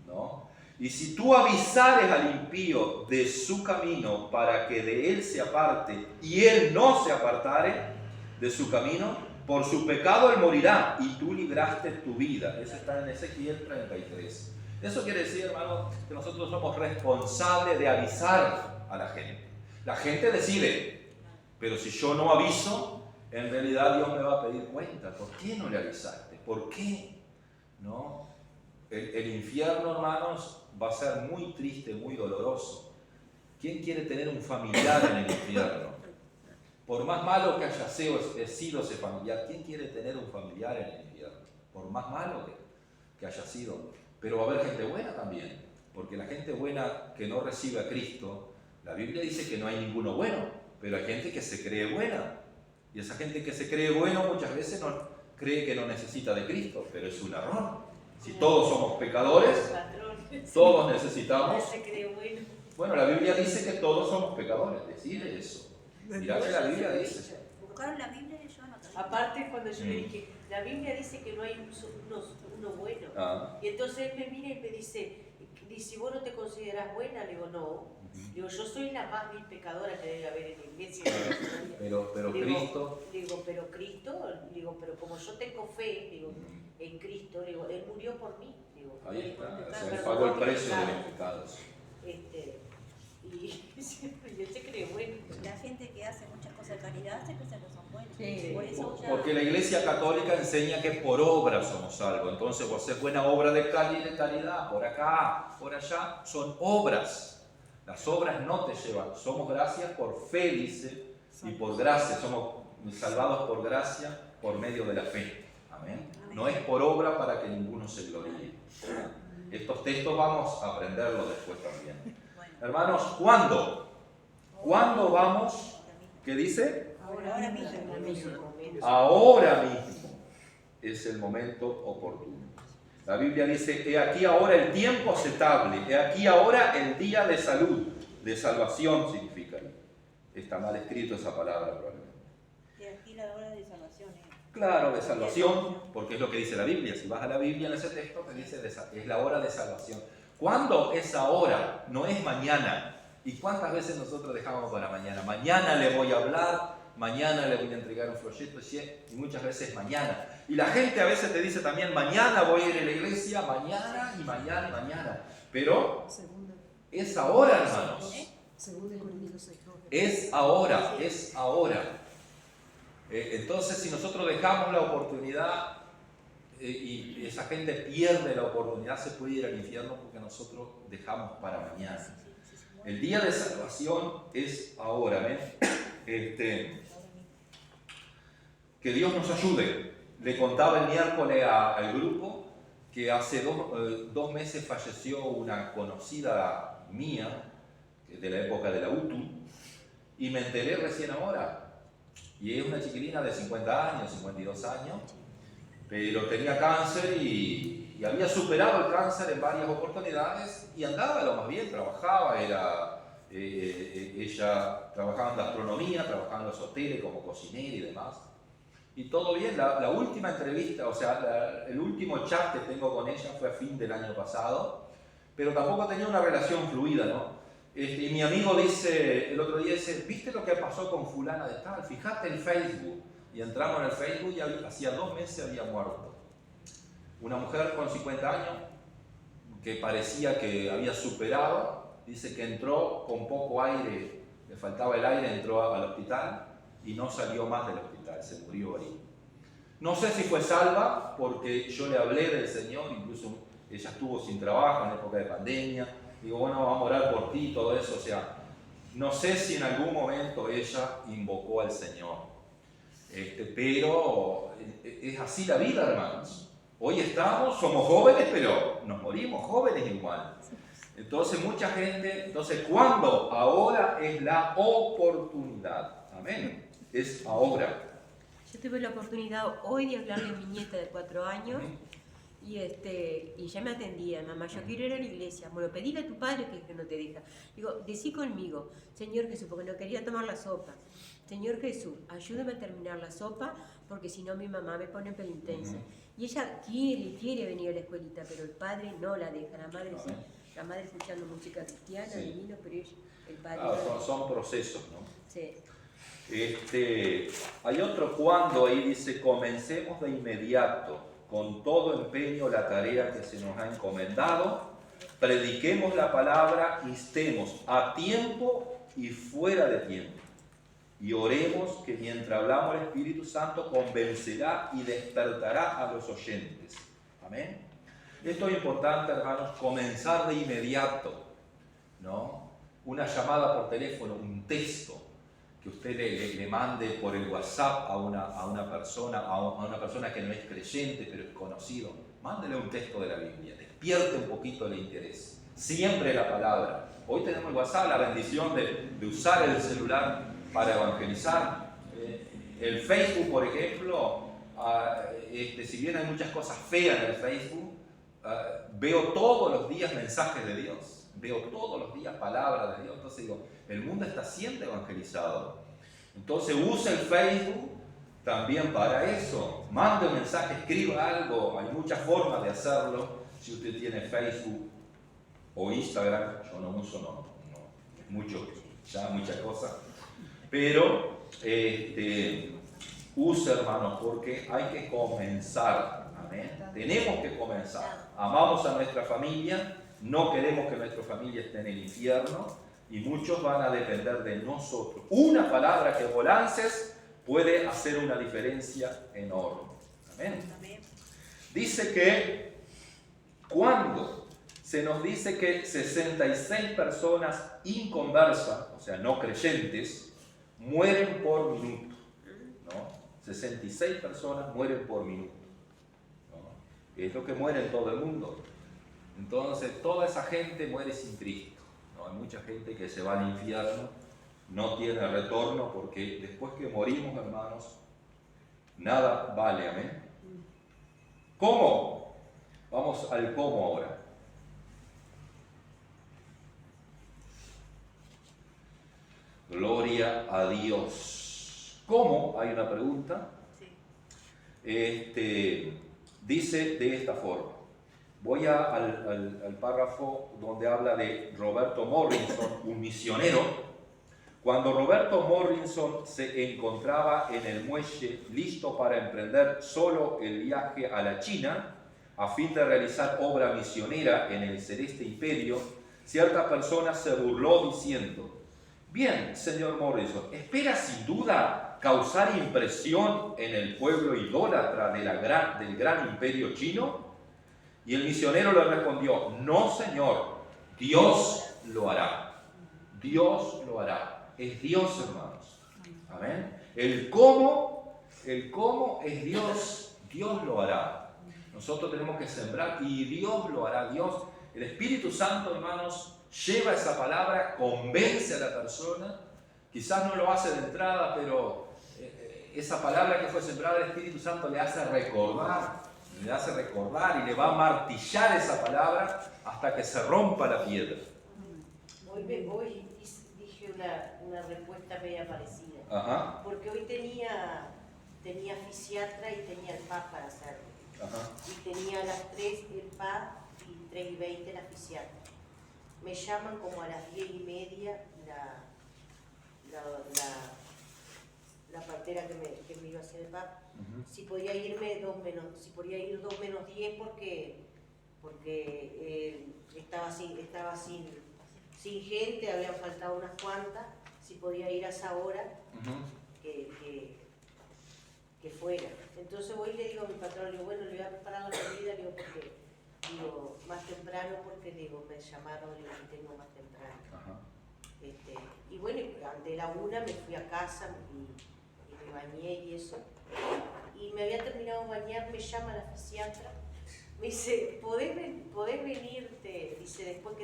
¿no? Y si tú avisares al impío de su camino para que de él se aparte y él no se apartare de su camino, por su pecado él morirá y tú libraste tu vida. Eso está en Ezequiel 33. Eso quiere decir, hermano, que nosotros somos responsables de avisar a la gente. La gente decide, pero si yo no aviso, en realidad Dios me va a pedir cuenta. ¿Por qué no le avisaste? ¿Por qué? ¿No? El infierno, hermanos, va a ser muy triste, muy doloroso. ¿Quién quiere tener un familiar en el infierno? Por más malo que haya sido ese familiar, ¿quién quiere tener un familiar en el infierno? Por más malo que haya sido. Pero va a haber gente buena también, porque la gente buena que no recibe a Cristo, la Biblia dice que no hay ninguno bueno, pero hay gente que se cree buena. Y esa gente que se cree bueno muchas veces no cree que no necesita de Cristo, pero es un error. Si todos somos pecadores, todos necesitamos. Bueno, la Biblia dice que todos somos pecadores, decide eso. Mirá que la Biblia dice. Buscaron la Biblia y yo no tenía. Aparte, cuando yo le dije, la Biblia dice que no hay uno bueno. Ah. Y entonces él me mira y me dice, si vos no te considerás buena, le digo, no. Digo, yo soy la más vil pecadora que debe haber en la iglesia. Pero Digo, Cristo. Digo, pero Cristo, digo, pero como yo tengo fe, digo, en Cristo, digo, Él murió por mí. Digo, Ahí está, o sea, Él perdón pagó el mis precio de los pecados. pecados. Y siempre yo se cree bueno. La gente que hace muchas cosas de caridad se piensa que son buenos. Sí. Por eso ya. Porque la Iglesia Católica enseña que por obra somos salvos. Entonces, vos haces buena obra de caridad, por acá, por allá, son obras. Las obras no te llevan, somos gracias por fe, dice, y por gracia, somos salvados por gracia por medio de la fe. Amén. No es por obra para que ninguno se gloríe. Estos textos vamos a aprenderlos después también. Hermanos, ¿cuándo? ¿Cuándo vamos? ¿Qué dice? Ahora mismo. Ahora mismo es el momento oportuno. La Biblia dice, he aquí ahora el tiempo aceptable, he aquí ahora el día de salud, de salvación significa. Está mal escrito esa palabra probablemente. Y aquí la hora de salvación. Claro, de salvación, porque es lo que dice la Biblia. Si vas a la Biblia en ese texto, te dice es la hora de salvación. ¿Cuándo es ahora? No es mañana. ¿Y cuántas veces nosotros dejamos para mañana? Mañana le voy a hablar, mañana le voy a entregar un folleto, y muchas veces mañana. Y la gente a veces te dice también, mañana voy a ir a la iglesia, mañana y mañana y mañana. Pero Segunda, es ahora, hermanos. segunda de Corintios 6. Es ahora, es ahora. Entonces, si nosotros dejamos la oportunidad y esa gente pierde la oportunidad, se puede ir al infierno porque nosotros dejamos para mañana. El día de salvación es ahora, ¿ven? Que Dios nos ayude. Le contaba el miércoles al grupo que hace 2 meses falleció una conocida mía de la época de la UTU y me enteré recién ahora. Y es una chiquilina de 50 años, 52 años, pero tenía cáncer y había superado el cáncer en varias oportunidades y andaba lo más bien, trabajaba, ella trabajaba en gastronomía, trabajaba en los hoteles como cocinera y demás. Y todo bien, la última entrevista, o sea, el último chat que tengo con ella fue a fin del año pasado, pero tampoco tenía una relación fluida, ¿no? Y mi amigo dice, el otro día dice, ¿viste lo que pasó con fulana de tal? Fíjate en Facebook. Y entramos en el Facebook y hacía 2 meses había muerto. Una mujer con 50 años que parecía que había superado, dice que entró con poco aire, le faltaba el aire, entró al hospital y no salió más del hospital, se murió ahí. No sé si fue salva porque yo le hablé del Señor, incluso ella estuvo sin trabajo en época de pandemia. Digo, bueno, vamos a orar por ti, todo eso, o sea, no sé si en algún momento ella invocó al Señor, pero es así la vida, hermanos. Hoy estamos, somos jóvenes, pero nos morimos jóvenes igual. Entonces mucha gente, ¿cuándo? Ahora es la oportunidad, amén, es ahora. Yo tuve la oportunidad hoy de hablarle a mi nieta de 4 años. Y ella me atendía, mamá, yo quiero ir a la iglesia. Bueno, pedile a tu padre que no te deja. Digo, decí conmigo, Señor Jesús, porque no quería tomar la sopa. Señor Jesús, ayúdame a terminar la sopa, porque si no mi mamá me pone en penitencia. Y ella quiere venir a la escuelita, pero el padre no la deja. La madre sí, la madre escuchando música cristiana, Sí. divino, pero ella, el padre Claro, no. son procesos, ¿no? Sí. Hay otro cuando ahí dice, comencemos de inmediato, con todo empeño la tarea que se nos ha encomendado, prediquemos la palabra y estemos a tiempo y fuera de tiempo. Y oremos que mientras hablamos el Espíritu Santo convencerá y despertará a los oyentes. Amén. Esto es importante, hermanos, comenzar de inmediato, ¿no? Una llamada por teléfono, un texto que usted le mande por el WhatsApp a una persona que no es creyente, pero es conocido. Mándele un texto de la Biblia, despierte un poquito el interés, siembre la palabra. Hoy tenemos el WhatsApp, la bendición de usar el celular para evangelizar. El Facebook, por ejemplo, si bien hay muchas cosas feas en el Facebook, veo todos los días mensajes de Dios, veo todos los días palabras de Dios. Entonces digo, el mundo está siendo evangelizado. Entonces use el Facebook también para eso. Mande un mensaje, escriba algo. Hay muchas formas de hacerlo. Si usted tiene Facebook o Instagram, yo no uso, no es mucho, ya muchas cosas. Pero use, hermanos, porque hay que comenzar. Amén. Tenemos que comenzar. Amamos a nuestra familia, no queremos que nuestra familia esté en el infierno. Y muchos van a depender de nosotros. Una palabra que vos lances puede hacer una diferencia enorme. Amén. Dice que cuando se nos dice que 66 personas inconversas, o sea, no creyentes, mueren por minuto, ¿no? 66 personas mueren por minuto, ¿no? Es lo que muere en todo el mundo. Entonces, toda esa gente muere sin Cristo. Hay mucha gente que se va al infierno, no tiene retorno, porque después que morimos, hermanos, nada vale, amén. ¿Cómo? Vamos al cómo ahora. Gloria a Dios. ¿Cómo? Hay una pregunta. Sí. Dice de esta forma. Voy al párrafo donde habla de Roberto Morrison, un misionero. Cuando Roberto Morrison se encontraba en el muelle listo para emprender solo el viaje a la China, a fin de realizar obra misionera en el Celeste Imperio, cierta persona se burló diciendo: bien, señor Morrison, ¿espera sin duda causar impresión en el pueblo idólatra del gran imperio chino? Y el misionero le respondió: no, señor, Dios lo hará. Dios lo hará. Es Dios, hermanos. Amén. El cómo es Dios. Dios lo hará. Nosotros tenemos que sembrar y Dios lo hará. Dios, el Espíritu Santo, hermanos, lleva esa palabra, convence a la persona. Quizás no lo hace de entrada, pero esa palabra que fue sembrada, el Espíritu Santo le hace recordar y le va a martillar esa palabra hasta que se rompa la piedra. Hoy dije una respuesta media parecida. Ajá. Porque hoy tenía fisiatra y tenía el PAP para hacerlo. Ajá. Y tenía a las 3 el PAP y 3:20 la fisiatra. Me llaman como a las 10:30 la partera que me iba a hacer el PAP. Si podía ir 2 menos 10 porque estaba sin gente, habían faltado unas cuantas, si podía ir a esa hora que fuera. Entonces voy y le digo a mi patrón, le digo, bueno, le voy a preparar la comida, le digo, porque más temprano, porque digo, me llamaron, le digo, que tengo más temprano. Ajá. Y bueno, ante la 1 me fui a casa y me bañé y eso. Y me había terminado de bañar, me llama la fisiatra, me dice, ¿podés venirte? Dice, después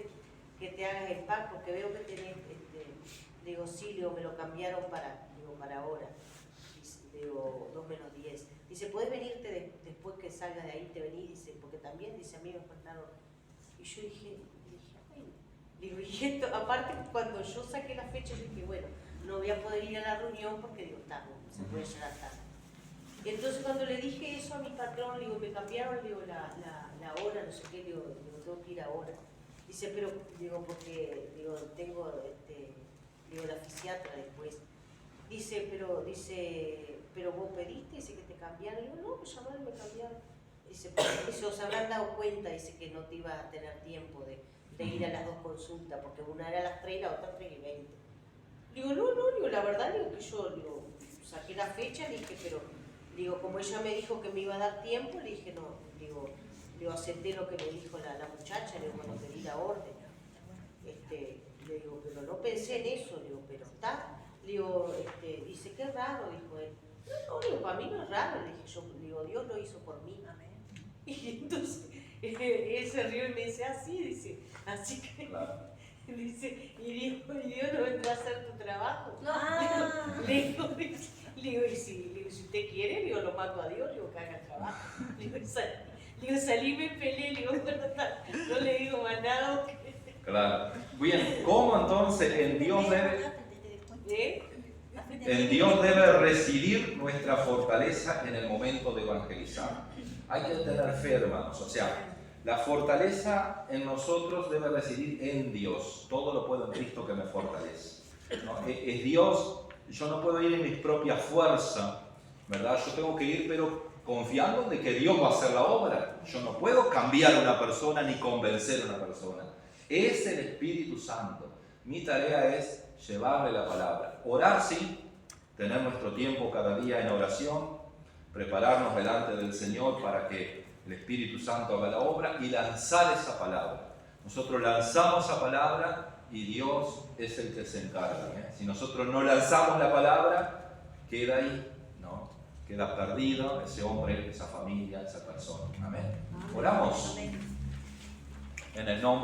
que te hagas el PAC, porque veo que tenés, digo, sí, digo, me lo cambiaron para ahora. Digo, 2 menos 10. Dice, ¿podés venirte después que salgas de ahí, te venís? Dice, porque también, dice, a mí me faltaron. Y yo dije, bueno. Digo, y esto, aparte, cuando yo saqué la fecha, yo dije, bueno, no voy a poder ir a la reunión porque, digo, se puede llegar tarde. Y entonces cuando le dije eso a mi patrón, digo, me cambiaron, digo, la hora, no sé qué, digo, tengo que ir ahora. Dice, pero, digo, porque, digo, tengo, digo, la fisiatra después. Dice, pero vos pediste, dice que te cambiaron. Digo, no, me llamaron y me cambiaron. Dice, os habrán dado cuenta, dice, que no te iba a tener tiempo de ir a las 2 consultas, porque una era a las 3 y la otra 3:20. Digo, no, digo, la verdad, digo, que yo, digo, saqué la fecha, le dije, pero, digo, como ella me dijo que me iba a dar tiempo, le dije, no, digo, acepté lo que me dijo la muchacha, le digo, cuando pedí la orden. Le digo, pero no pensé en eso, le digo, pero está. Le digo, dice, qué raro, dijo él. No, digo, para mí no es raro, le dije yo, digo, Dios lo hizo por mí. Amén. Y entonces, él se rió y me dice, así, dice, así que, claro. Dice, y Dios no vendrá a hacer tu trabajo. Le digo, y si usted quiere, le digo, lo mato a Dios, le digo, que haga el trabajo. Le digo, salí, me peleé, le digo, bueno, no le digo más nada. Claro. Bien, ¿cómo entonces en Dios debe residir nuestra fortaleza en el momento de evangelizar? Hay que tener fe, hermanos. O sea, la fortaleza en nosotros debe residir en Dios. Todo lo puedo en Cristo que me fortalece, ¿no? Es Dios. Yo no puedo ir en mis propias fuerzas, ¿verdad? Yo tengo que ir, pero confiando de que Dios va a hacer la obra. Yo no puedo cambiar a una persona ni convencer a una persona. Es el Espíritu Santo. Mi tarea es llevarle la palabra. Orar, sí, tener nuestro tiempo cada día en oración, prepararnos delante del Señor para que el Espíritu Santo haga la obra y lanzar esa palabra. Nosotros lanzamos esa palabra y Dios es el que se encarga, ¿eh? Si nosotros no lanzamos la palabra, queda ahí, ¿no? Queda perdido ese hombre, esa familia, esa persona. Amén. Oramos. En el nombre